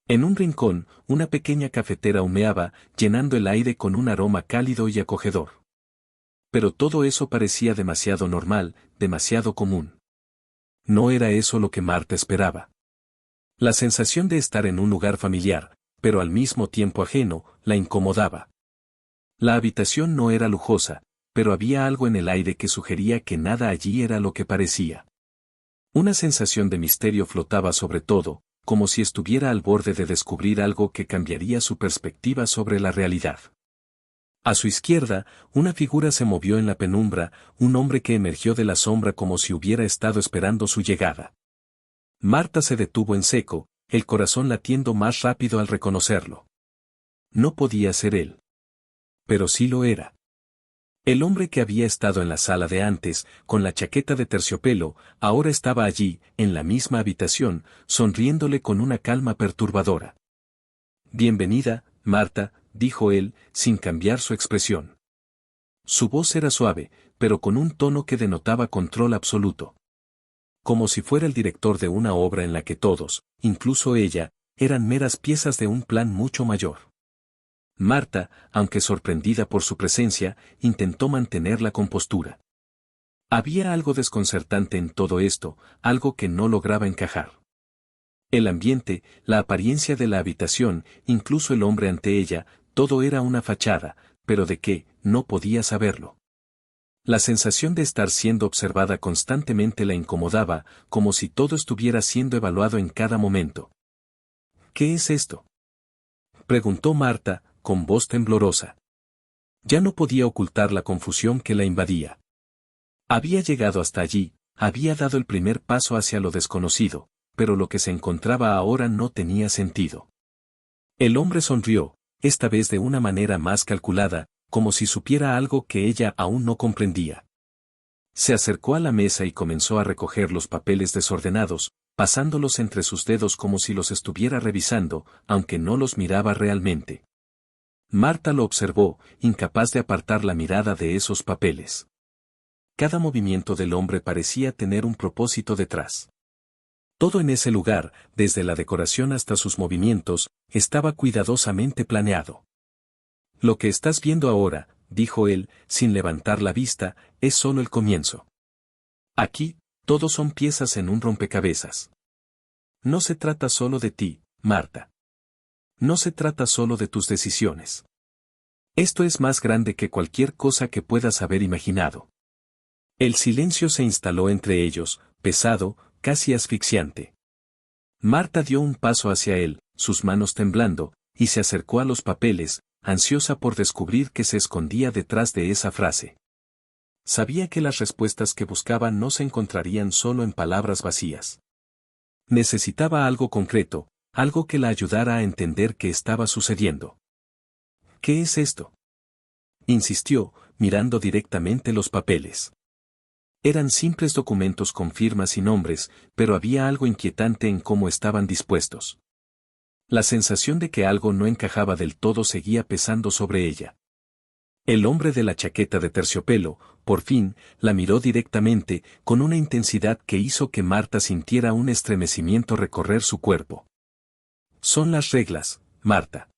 En un rincón, una pequeña cafetera humeaba, llenando el aire con un aroma cálido y acogedor. Pero todo eso parecía demasiado normal, demasiado común. No era eso lo que Marta esperaba. La sensación de estar en un lugar familiar, pero al mismo tiempo ajeno, la incomodaba. La habitación no era lujosa, pero había algo en el aire que sugería que nada allí era lo que parecía. Una sensación de misterio flotaba sobre todo, como si estuviera al borde de descubrir algo que cambiaría su perspectiva sobre la realidad. A su izquierda, una figura se movió en la penumbra, un hombre que emergió de la sombra como si hubiera estado esperando su llegada. Marta se detuvo en seco, el corazón latiendo más rápido al reconocerlo. No podía ser él. Pero sí lo era. El hombre que había estado en la sala de antes, con la chaqueta de terciopelo, ahora estaba allí, en la misma habitación, sonriéndole con una calma perturbadora. Bienvenida, Marta, dijo él, sin cambiar su expresión. Su voz era suave, pero con un tono que denotaba control absoluto. Como si fuera el director de una obra en la que todos, incluso ella, eran meras piezas de un plan mucho mayor. Marta, aunque sorprendida por su presencia, intentó mantener la compostura. Había algo desconcertante en todo esto, algo que no lograba encajar. El ambiente, la apariencia de la habitación, incluso el hombre ante ella, todo era una fachada, pero ¿de qué? No podía saberlo. La sensación de estar siendo observada constantemente la incomodaba, como si todo estuviera siendo evaluado en cada momento. ¿Qué es esto?, preguntó Marta, con voz temblorosa. Ya no podía ocultar la confusión que la invadía. Había llegado hasta allí, había dado el primer paso hacia lo desconocido, pero lo que se encontraba ahora no tenía sentido. El hombre sonrió, esta vez de una manera más calculada, como si supiera algo que ella aún no comprendía. Se acercó a la mesa y comenzó a recoger los papeles desordenados, pasándolos entre sus dedos como si los estuviera revisando, aunque no los miraba realmente. Marta lo observó, incapaz de apartar la mirada de esos papeles. Cada movimiento del hombre parecía tener un propósito detrás. Todo en ese lugar, desde la decoración hasta sus movimientos, estaba cuidadosamente planeado. Lo que estás viendo ahora, dijo él, sin levantar la vista, es solo el comienzo. Aquí, todo son piezas en un rompecabezas. No se trata solo de ti, Marta. No se trata solo de tus decisiones. Esto es más grande que cualquier cosa que puedas haber imaginado. El silencio se instaló entre ellos, pesado, casi asfixiante. Marta dio un paso hacia él, sus manos temblando, y se acercó a los papeles, ansiosa por descubrir qué se escondía detrás de esa frase. Sabía que las respuestas que buscaba no se encontrarían solo en palabras vacías. Necesitaba algo concreto, algo que la ayudara a entender qué estaba sucediendo. ¿Qué es esto?, insistió, mirando directamente los papeles. Eran simples documentos con firmas y nombres, pero había algo inquietante en cómo estaban dispuestos. La sensación de que algo no encajaba del todo seguía pesando sobre ella. El hombre de la chaqueta de terciopelo, por fin, la miró directamente, con una intensidad que hizo que Marta sintiera un estremecimiento recorrer su cuerpo. Son las reglas, Marta.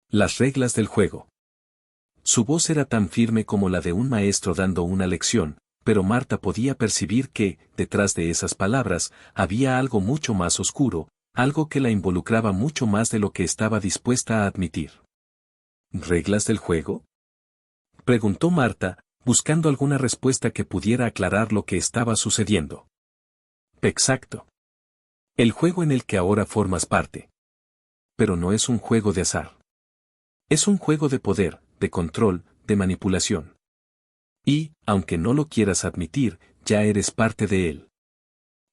Las reglas del juego. Su voz era tan firme como la de un maestro dando una lección, pero Marta podía percibir que, detrás de esas palabras, había algo mucho más oscuro, algo que la involucraba mucho más de lo que estaba dispuesta a admitir. ¿Reglas del juego?, preguntó Marta, buscando alguna respuesta que pudiera aclarar lo que estaba sucediendo. Exacto. El juego en el que ahora formas parte. Pero no es un juego de azar. Es un juego de poder, de control, de manipulación. Y, aunque no lo quieras admitir, ya eres parte de él.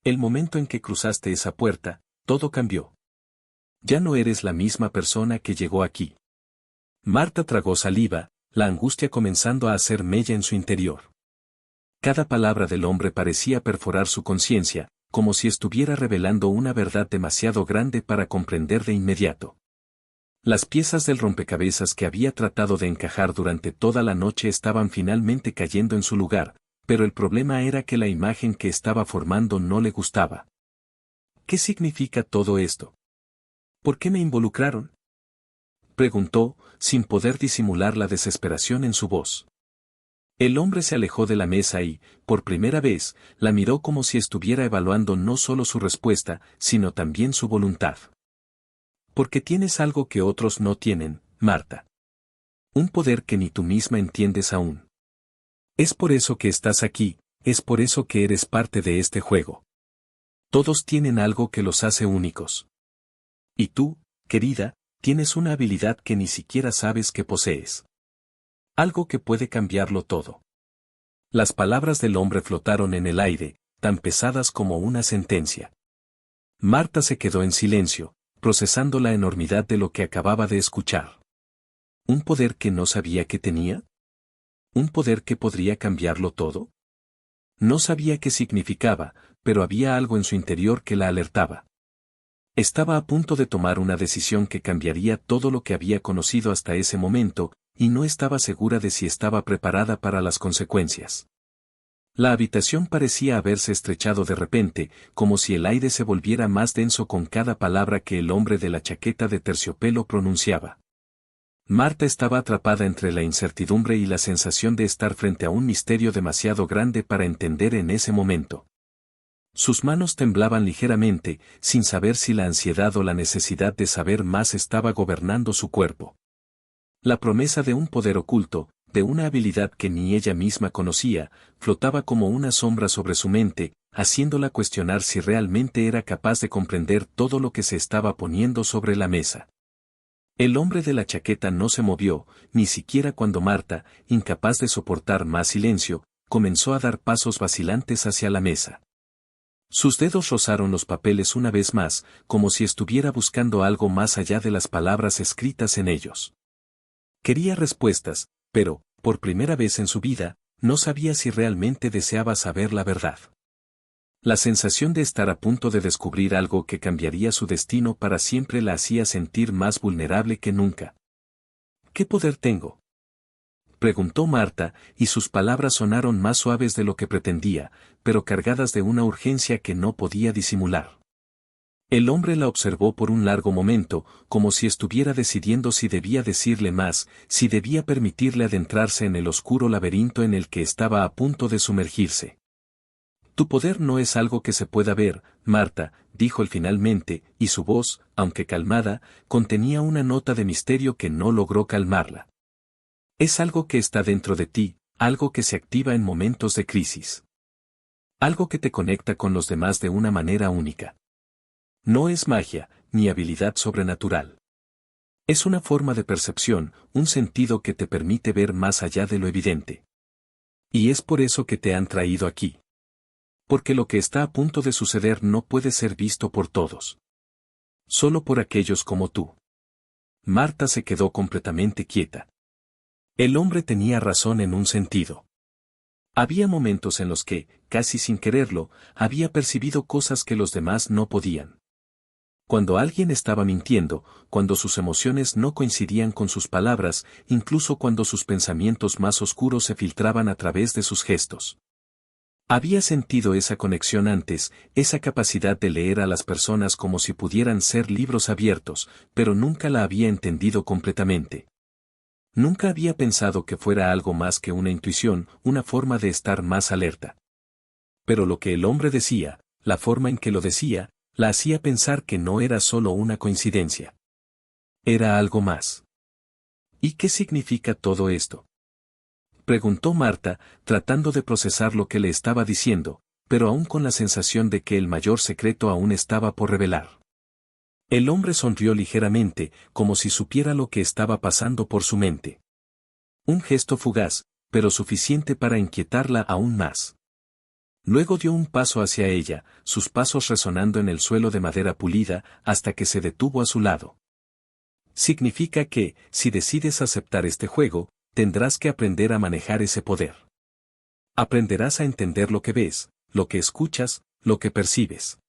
El momento en que cruzaste esa puerta, todo cambió. Ya no eres la misma persona que llegó aquí. Marta tragó saliva, la angustia comenzando a hacer mella en su interior. Cada palabra del hombre parecía perforar su conciencia, como si estuviera revelando una verdad demasiado grande para comprender de inmediato. Las piezas del rompecabezas que había tratado de encajar durante toda la noche estaban finalmente cayendo en su lugar, pero el problema era que la imagen que estaba formando no le gustaba. ¿Qué significa todo esto? ¿Por qué me involucraron?, preguntó, sin poder disimular la desesperación en su voz. El hombre se alejó de la mesa y, por primera vez, la miró como si estuviera evaluando no solo su respuesta, sino también su voluntad. Porque tienes algo que otros no tienen, Marta. Un poder que ni tú misma entiendes aún. Es por eso que estás aquí, es por eso que eres parte de este juego. Todos tienen algo que los hace únicos. Y tú, querida, tienes una habilidad que ni siquiera sabes que posees. Algo que puede cambiarlo todo. Las palabras del hombre flotaron en el aire, tan pesadas como una sentencia. Marta se quedó en silencio, procesando la enormidad de lo que acababa de escuchar. ¿Un poder que no sabía que tenía? ¿Un poder que podría cambiarlo todo? No sabía qué significaba, pero había algo en su interior que la alertaba. Estaba a punto de tomar una decisión que cambiaría todo lo que había conocido hasta ese momento, y no estaba segura de si estaba preparada para las consecuencias. La habitación parecía haberse estrechado de repente, como si el aire se volviera más denso con cada palabra que el hombre de la chaqueta de terciopelo pronunciaba. Marta estaba atrapada entre la incertidumbre y la sensación de estar frente a un misterio demasiado grande para entender en ese momento. Sus manos temblaban ligeramente, sin saber si la ansiedad o la necesidad de saber más estaba gobernando su cuerpo. La promesa de un poder oculto, de una habilidad que ni ella misma conocía, flotaba como una sombra sobre su mente, haciéndola cuestionar si realmente era capaz de comprender todo lo que se estaba poniendo sobre la mesa. El hombre de la chaqueta no se movió, ni siquiera cuando Marta, incapaz de soportar más silencio, comenzó a dar pasos vacilantes hacia la mesa. Sus dedos rozaron los papeles una vez más, como si estuviera buscando algo más allá de las palabras escritas en ellos. Quería respuestas, pero, por primera vez en su vida, no sabía si realmente deseaba saber la verdad. La sensación de estar a punto de descubrir algo que cambiaría su destino para siempre la hacía sentir más vulnerable que nunca. ¿Qué poder tengo?, preguntó Marta, y sus palabras sonaron más suaves de lo que pretendía, pero cargadas de una urgencia que no podía disimular. El hombre la observó por un largo momento, como si estuviera decidiendo si debía decirle más, si debía permitirle adentrarse en el oscuro laberinto en el que estaba a punto de sumergirse. Tu poder no es algo que se pueda ver, Marta, dijo él finalmente, y su voz, aunque calmada, contenía una nota de misterio que no logró calmarla. Es algo que está dentro de ti, algo que se activa en momentos de crisis. Algo que te conecta con los demás de una manera única. No es magia, ni habilidad sobrenatural. Es una forma de percepción, un sentido que te permite ver más allá de lo evidente. Y es por eso que te han traído aquí. Porque lo que está a punto de suceder no puede ser visto por todos. Solo por aquellos como tú. Marta se quedó completamente quieta. El hombre tenía razón en un sentido. Había momentos en los que, casi sin quererlo, había percibido cosas que los demás no podían. Cuando alguien estaba mintiendo, cuando sus emociones no coincidían con sus palabras, incluso cuando sus pensamientos más oscuros se filtraban a través de sus gestos. Había sentido esa conexión antes, esa capacidad de leer a las personas como si pudieran ser libros abiertos, pero nunca la había entendido completamente. Nunca había pensado que fuera algo más que una intuición, una forma de estar más alerta. Pero lo que el hombre decía, la forma en que lo decía, la hacía pensar que no era solo una coincidencia. Era algo más. ¿Y qué significa todo esto?, preguntó Marta, tratando de procesar lo que le estaba diciendo, pero aún con la sensación de que el mayor secreto aún estaba por revelar. El hombre sonrió ligeramente, como si supiera lo que estaba pasando por su mente. Un gesto fugaz, pero suficiente para inquietarla aún más. Luego dio un paso hacia ella, sus pasos resonando en el suelo de madera pulida, hasta que se detuvo a su lado. Significa que, si decides aceptar este juego, tendrás que aprender a manejar ese poder. Aprenderás a entender lo que ves, lo que escuchas, lo que percibes.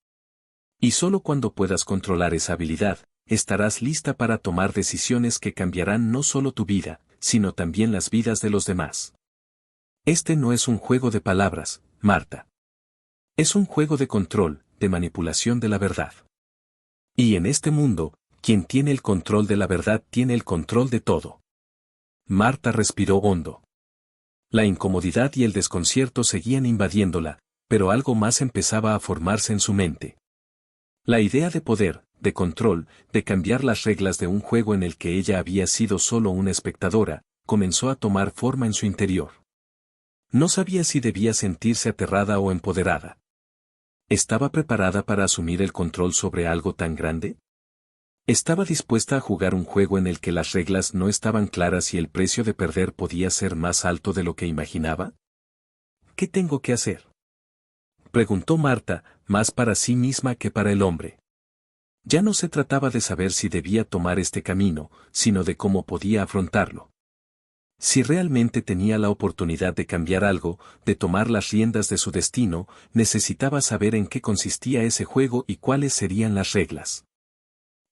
Y solo cuando puedas controlar esa habilidad, estarás lista para tomar decisiones que cambiarán no solo tu vida, sino también las vidas de los demás. Este no es un juego de palabras, Marta. Es un juego de control, de manipulación de la verdad. Y en este mundo, quien tiene el control de la verdad tiene el control de todo. Marta respiró hondo. La incomodidad y el desconcierto seguían invadiéndola, pero algo más empezaba a formarse en su mente. La idea de poder, de control, de cambiar las reglas de un juego en el que ella había sido solo una espectadora, comenzó a tomar forma en su interior. No sabía si debía sentirse aterrada o empoderada. ¿Estaba preparada para asumir el control sobre algo tan grande? ¿Estaba dispuesta a jugar un juego en el que las reglas no estaban claras y el precio de perder podía ser más alto de lo que imaginaba? ¿Qué tengo que hacer?, preguntó Marta, más para sí misma que para el hombre. Ya no se trataba de saber si debía tomar este camino, sino de cómo podía afrontarlo. Si realmente tenía la oportunidad de cambiar algo, de tomar las riendas de su destino, necesitaba saber en qué consistía ese juego y cuáles serían las reglas.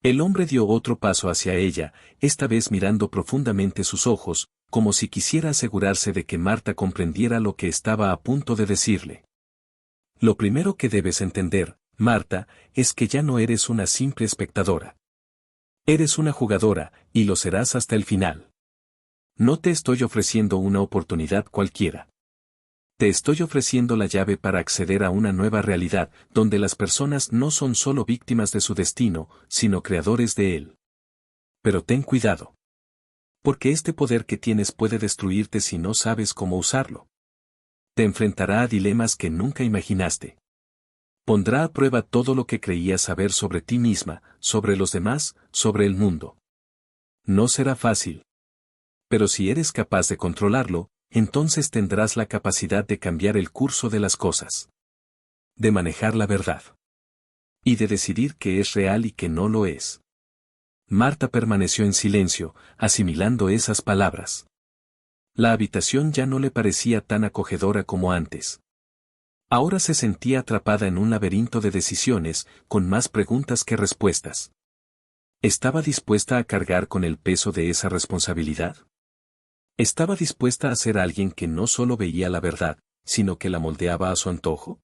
El hombre dio otro paso hacia ella, esta vez mirando profundamente sus ojos, como si quisiera asegurarse de que Marta comprendiera lo que estaba a punto de decirle. Lo primero que debes entender, Marta, es que ya no eres una simple espectadora. Eres una jugadora, y lo serás hasta el final. No te estoy ofreciendo una oportunidad cualquiera. Te estoy ofreciendo la llave para acceder a una nueva realidad, donde las personas no son solo víctimas de su destino, sino creadores de él. Pero ten cuidado. Porque este poder que tienes puede destruirte si no sabes cómo usarlo. Te enfrentará a dilemas que nunca imaginaste. Pondrá a prueba todo lo que creías saber sobre ti misma, sobre los demás, sobre el mundo. No será fácil. Pero si eres capaz de controlarlo, entonces tendrás la capacidad de cambiar el curso de las cosas. de manejar la verdad. Y de decidir qué es real y qué no lo es. Marta permaneció en silencio, asimilando esas palabras. La habitación ya no le parecía tan acogedora como antes. Ahora se sentía atrapada en un laberinto de decisiones, con más preguntas que respuestas. ¿Estaba dispuesta a cargar con el peso de esa responsabilidad? ¿Estaba dispuesta a ser alguien que no solo veía la verdad, sino que la moldeaba a su antojo?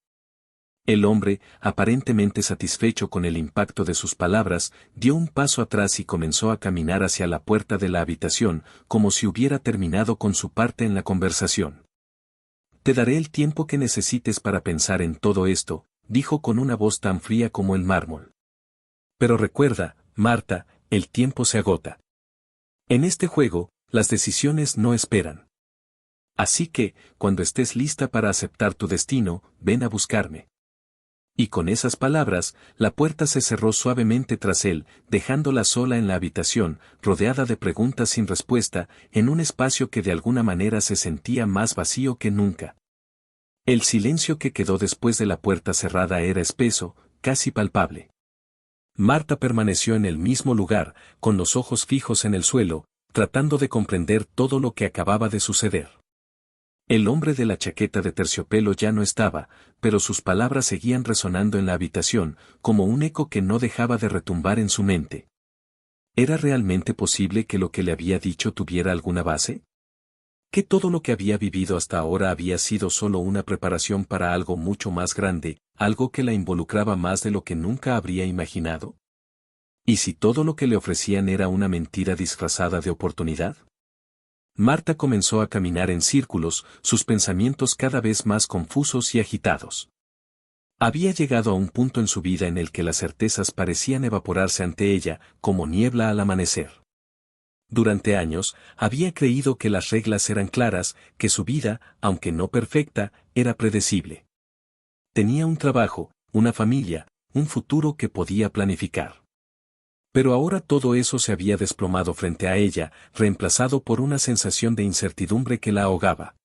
El hombre, aparentemente satisfecho con el impacto de sus palabras, dio un paso atrás y comenzó a caminar hacia la puerta de la habitación, como si hubiera terminado con su parte en la conversación. Te daré el tiempo que necesites para pensar en todo esto, dijo con una voz tan fría como el mármol. Pero recuerda, Marta, el tiempo se agota. En este juego, las decisiones no esperan. Así que, cuando estés lista para aceptar tu destino, ven a buscarme. Y con esas palabras, la puerta se cerró suavemente tras él, dejándola sola en la habitación, rodeada de preguntas sin respuesta, en un espacio que de alguna manera se sentía más vacío que nunca. El silencio que quedó después de la puerta cerrada era espeso, casi palpable. Marta permaneció en el mismo lugar, con los ojos fijos en el suelo, tratando de comprender todo lo que acababa de suceder. El hombre de la chaqueta de terciopelo ya no estaba, pero sus palabras seguían resonando en la habitación, como un eco que no dejaba de retumbar en su mente. ¿Era realmente posible que lo que le había dicho tuviera alguna base? ¿Que todo lo que había vivido hasta ahora había sido solo una preparación para algo mucho más grande, algo que la involucraba más de lo que nunca habría imaginado? ¿Y si todo lo que le ofrecían era una mentira disfrazada de oportunidad? Marta comenzó a caminar en círculos, sus pensamientos cada vez más confusos y agitados. Había llegado a un punto en su vida en el que las certezas parecían evaporarse ante ella, como niebla al amanecer. Durante años, había creído que las reglas eran claras, que su vida, aunque no perfecta, era predecible. Tenía un trabajo, una familia, un futuro que podía planificar. Pero ahora todo eso se había desplomado frente a ella, reemplazado por una sensación de incertidumbre que la ahogaba.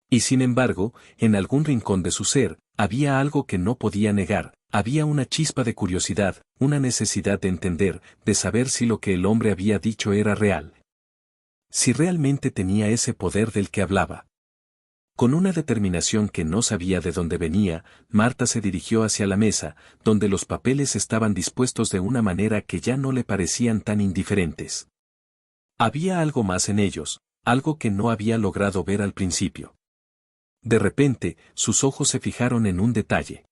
Y sin embargo, en algún rincón de su ser, había algo que no podía negar, había una chispa de curiosidad, una necesidad de entender, de saber si lo que el hombre había dicho era real. Si realmente tenía ese poder del que hablaba. Con una determinación que no sabía de dónde venía, Marta se dirigió hacia la mesa, donde los papeles estaban dispuestos de una manera que ya no le parecían tan indiferentes. Había algo más en ellos, algo que no había logrado ver al principio. De repente, sus ojos se fijaron en un detalle.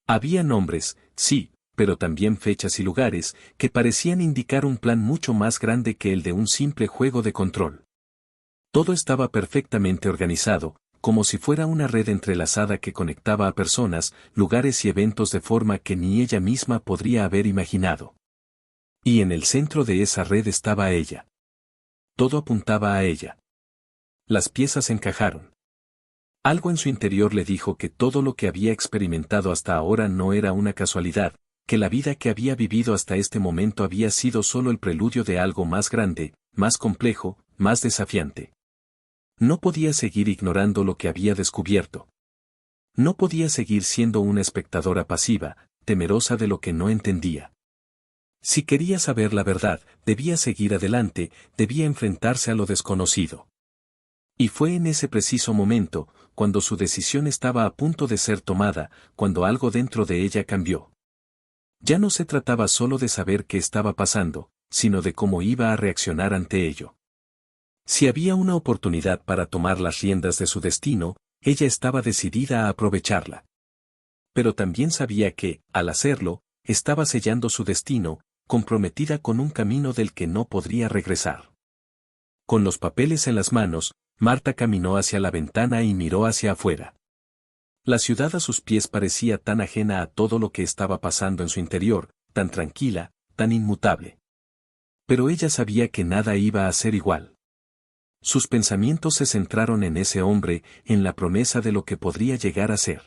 Había nombres, sí, pero también fechas y lugares, que parecían indicar un plan mucho más grande que el de un simple juego de control. Todo estaba perfectamente organizado, como si fuera una red entrelazada que conectaba a personas, lugares y eventos de forma que ni ella misma podría haber imaginado. Y en el centro de esa red estaba ella. Todo apuntaba a ella. Las piezas encajaron. Algo en su interior le dijo que todo lo que había experimentado hasta ahora no era una casualidad, que la vida que había vivido hasta este momento había sido solo el preludio de algo más grande, más complejo, más desafiante. No podía seguir ignorando lo que había descubierto. No podía seguir siendo una espectadora pasiva, temerosa de lo que no entendía. Si quería saber la verdad, debía seguir adelante, debía enfrentarse a lo desconocido. Y fue en ese preciso momento, cuando su decisión estaba a punto de ser tomada, cuando algo dentro de ella cambió. Ya no se trataba solo de saber qué estaba pasando, sino de cómo iba a reaccionar ante ello. Si había una oportunidad para tomar las riendas de su destino, ella estaba decidida a aprovecharla. Pero también sabía que, al hacerlo, estaba sellando su destino, comprometida con un camino del que no podría regresar. Con los papeles en las manos, Marta caminó hacia la ventana y miró hacia afuera. La ciudad a sus pies parecía tan ajena a todo lo que estaba pasando en su interior, tan tranquila, tan inmutable. Pero ella sabía que nada iba a ser igual. Sus pensamientos se centraron en ese hombre, en la promesa de lo que podría llegar a ser.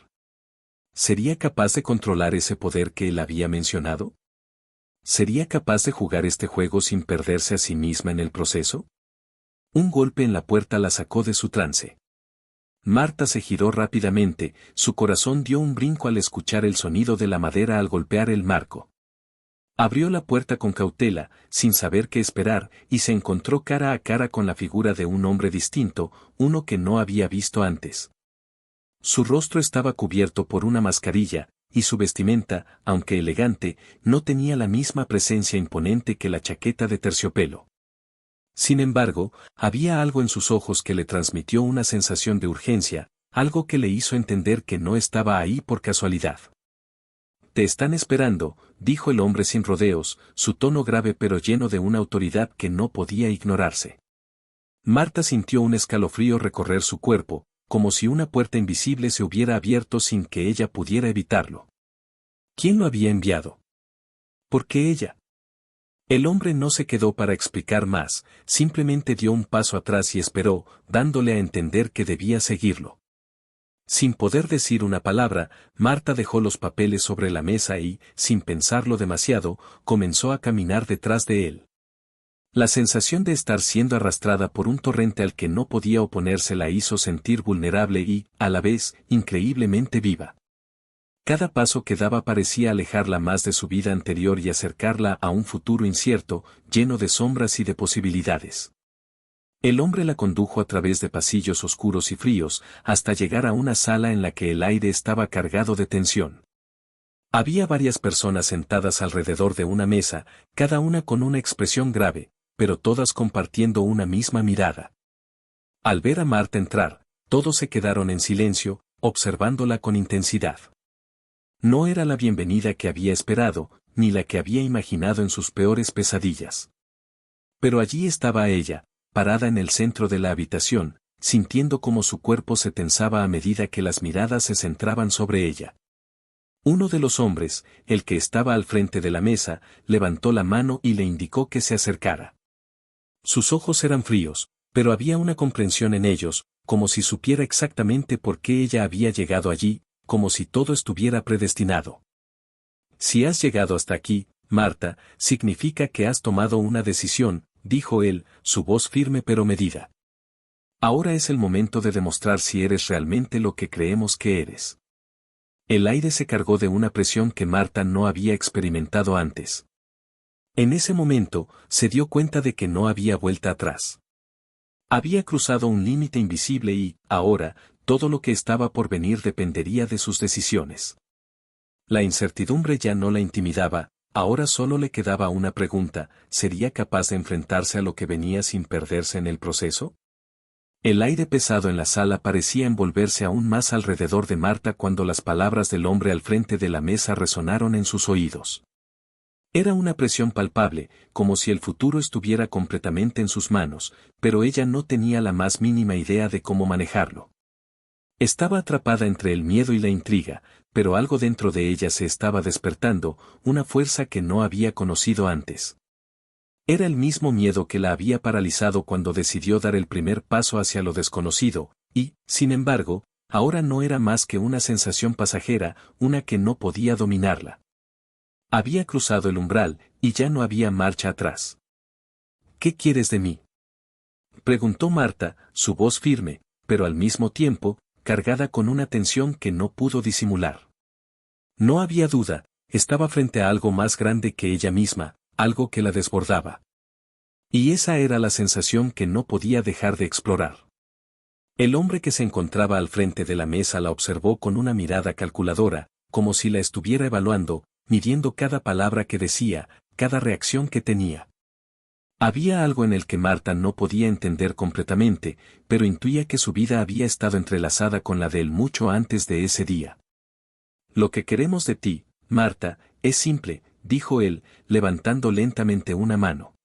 ¿Sería capaz de controlar ese poder que él había mencionado? ¿Sería capaz de jugar este juego sin perderse a sí misma en el proceso? Un golpe en la puerta la sacó de su trance. Marta se giró rápidamente, su corazón dio un brinco al escuchar el sonido de la madera al golpear el marco. Abrió la puerta con cautela, sin saber qué esperar, y se encontró cara a cara con la figura de un hombre distinto, uno que no había visto antes. Su rostro estaba cubierto por una mascarilla, y su vestimenta, aunque elegante, no tenía la misma presencia imponente que la chaqueta de terciopelo. Sin embargo, había algo en sus ojos que le transmitió una sensación de urgencia, algo que le hizo entender que no estaba ahí por casualidad. «Te están esperando», dijo el hombre sin rodeos, su tono grave pero lleno de una autoridad que no podía ignorarse. Marta sintió un escalofrío recorrer su cuerpo, como si una puerta invisible se hubiera abierto sin que ella pudiera evitarlo. ¿Quién lo había enviado? ¿Por qué ella? El hombre no se quedó para explicar más, simplemente dio un paso atrás y esperó, dándole a entender que debía seguirlo. Sin poder decir una palabra, Marta dejó los papeles sobre la mesa y, sin pensarlo demasiado, comenzó a caminar detrás de él. La sensación de estar siendo arrastrada por un torrente al que no podía oponerse la hizo sentir vulnerable y, a la vez, increíblemente viva. Cada paso que daba parecía alejarla más de su vida anterior y acercarla a un futuro incierto, lleno de sombras y de posibilidades. El hombre la condujo a través de pasillos oscuros y fríos, hasta llegar a una sala en la que el aire estaba cargado de tensión. Había varias personas sentadas alrededor de una mesa, cada una con una expresión grave, pero todas compartiendo una misma mirada. Al ver a Marta entrar, todos se quedaron en silencio, observándola con intensidad. No era la bienvenida que había esperado, ni la que había imaginado en sus peores pesadillas. Pero allí estaba ella, parada en el centro de la habitación, sintiendo cómo su cuerpo se tensaba a medida que las miradas se centraban sobre ella. Uno de los hombres, el que estaba al frente de la mesa, levantó la mano y le indicó que se acercara. Sus ojos eran fríos, pero había una comprensión en ellos, como si supiera exactamente por qué ella había llegado allí, como si todo estuviera predestinado. Si has llegado hasta aquí, Marta, significa que has tomado una decisión, dijo él, su voz firme pero medida. Ahora es el momento de demostrar si eres realmente lo que creemos que eres. El aire se cargó de una presión que Marta no había experimentado antes. En ese momento, se dio cuenta de que no había vuelta atrás. Había cruzado un límite invisible y, ahora, todo lo que estaba por venir dependería de sus decisiones. La incertidumbre ya no la intimidaba, ahora solo le quedaba una pregunta: ¿sería capaz de enfrentarse a lo que venía sin perderse en el proceso? El aire pesado en la sala parecía envolverse aún más alrededor de Marta cuando las palabras del hombre al frente de la mesa resonaron en sus oídos. Era una presión palpable, como si el futuro estuviera completamente en sus manos, pero ella no tenía la más mínima idea de cómo manejarlo. Estaba atrapada entre el miedo y la intriga, pero algo dentro de ella se estaba despertando, una fuerza que no había conocido antes. Era el mismo miedo que la había paralizado cuando decidió dar el primer paso hacia lo desconocido, y, sin embargo, ahora no era más que una sensación pasajera, una que no podía dominarla. Había cruzado el umbral, y ya no había marcha atrás. ¿Qué quieres de mí?, preguntó Marta, su voz firme, pero al mismo tiempo, cargada con una tensión que no pudo disimular. No había duda, estaba frente a algo más grande que ella misma, algo que la desbordaba. Y esa era la sensación que no podía dejar de explorar. El hombre que se encontraba al frente de la mesa la observó con una mirada calculadora, como si la estuviera evaluando, midiendo cada palabra que decía, cada reacción que tenía. Había algo en el que Marta no podía entender completamente, pero intuía que su vida había estado entrelazada con la de él mucho antes de ese día. Lo que queremos de ti, Marta, es simple, dijo él, levantando lentamente una mano.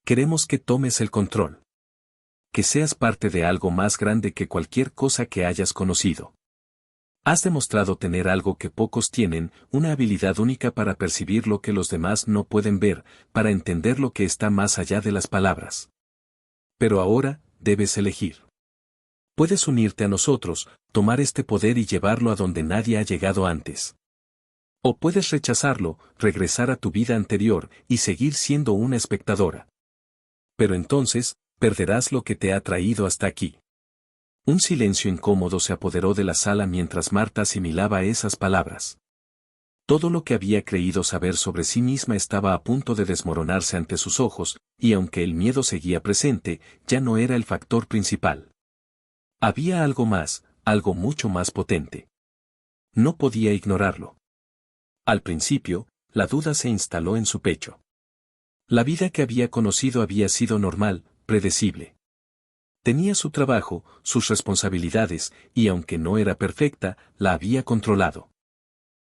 Queremos que tomes el control. Que seas parte de algo más grande que cualquier cosa que hayas conocido. Has demostrado tener algo que pocos tienen, una habilidad única para percibir lo que los demás no pueden ver, para entender lo que está más allá de las palabras. Pero ahora, debes elegir. Puedes unirte a nosotros, tomar este poder y llevarlo a donde nadie ha llegado antes. O puedes rechazarlo, regresar a tu vida anterior y seguir siendo una espectadora. Pero entonces, perderás lo que te ha traído hasta aquí. Un silencio incómodo se apoderó de la sala mientras Marta asimilaba esas palabras. Todo lo que había creído saber sobre sí misma estaba a punto de desmoronarse ante sus ojos, y aunque el miedo seguía presente, ya no era el factor principal. Había algo más, algo mucho más potente. No podía ignorarlo. Al principio, la duda se instaló en su pecho. La vida que había conocido había sido normal, predecible. Tenía su trabajo, sus responsabilidades, y aunque no era perfecta, la había controlado.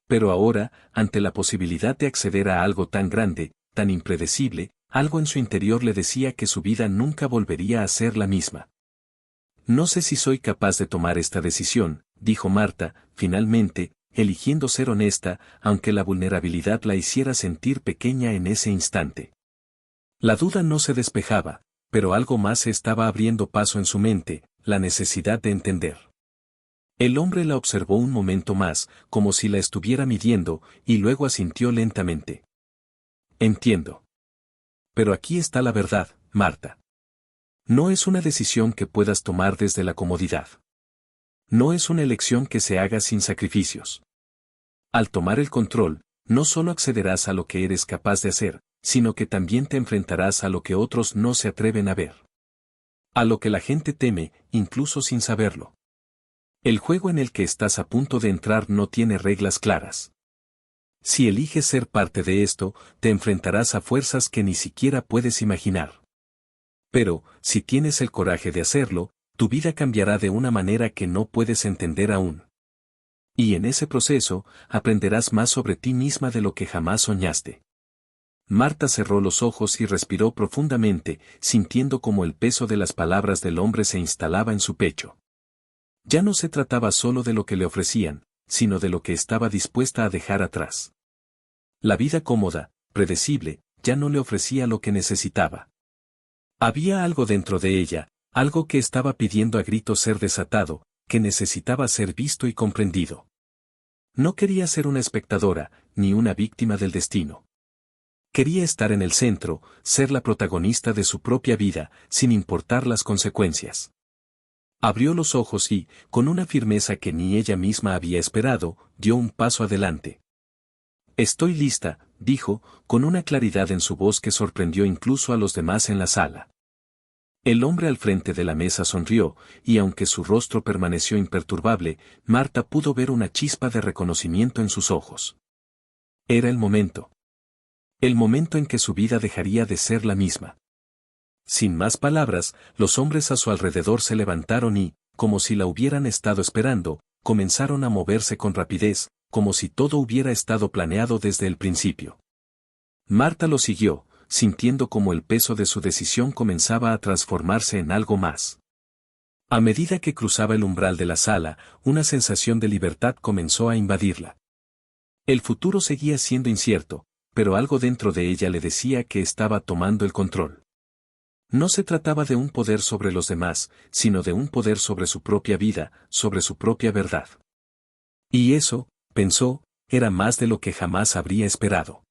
Pero ahora, ante la posibilidad de acceder a algo tan grande, tan impredecible, algo en su interior le decía que su vida nunca volvería a ser la misma. No sé si soy capaz de tomar esta decisión, dijo Marta, finalmente, eligiendo ser honesta, aunque la vulnerabilidad la hiciera sentir pequeña en ese instante. La duda no se despejaba, pero algo más se estaba abriendo paso en su mente, la necesidad de entender. El hombre la observó un momento más, como si la estuviera midiendo, y luego asintió lentamente. Entiendo. Pero aquí está la verdad, Marta. No es una decisión que puedas tomar desde la comodidad. No es una elección que se haga sin sacrificios. Al tomar el control, no solo accederás a lo que eres capaz de hacer, sino que también te enfrentarás a lo que otros no se atreven a ver. A lo que la gente teme, incluso sin saberlo. El juego en el que estás a punto de entrar no tiene reglas claras. Si eliges ser parte de esto, te enfrentarás a fuerzas que ni siquiera puedes imaginar. Pero, si tienes el coraje de hacerlo, tu vida cambiará de una manera que no puedes entender aún. Y en ese proceso, aprenderás más sobre ti misma de lo que jamás soñaste. Marta cerró los ojos y respiró profundamente, sintiendo como el peso de las palabras del hombre se instalaba en su pecho. Ya no se trataba solo de lo que le ofrecían, sino de lo que estaba dispuesta a dejar atrás. La vida cómoda, predecible, ya no le ofrecía lo que necesitaba. Había algo dentro de ella, algo que estaba pidiendo a gritos ser desatado, que necesitaba ser visto y comprendido. No quería ser una espectadora, ni una víctima del destino. Quería estar en el centro, ser la protagonista de su propia vida, sin importar las consecuencias. Abrió los ojos y, con una firmeza que ni ella misma había esperado, dio un paso adelante. Estoy lista, dijo, con una claridad en su voz que sorprendió incluso a los demás en la sala. El hombre al frente de la mesa sonrió, y aunque su rostro permaneció imperturbable, Marta pudo ver una chispa de reconocimiento en sus ojos. Era el momento. El momento en que su vida dejaría de ser la misma. Sin más palabras, los hombres a su alrededor se levantaron y, como si la hubieran estado esperando, comenzaron a moverse con rapidez, como si todo hubiera estado planeado desde el principio. Marta lo siguió, sintiendo como el peso de su decisión comenzaba a transformarse en algo más. A medida que cruzaba el umbral de la sala, una sensación de libertad comenzó a invadirla. El futuro seguía siendo incierto, pero algo dentro de ella le decía que estaba tomando el control. No se trataba de un poder sobre los demás, sino de un poder sobre su propia vida, sobre su propia verdad. Y eso, pensó, era más de lo que jamás habría esperado.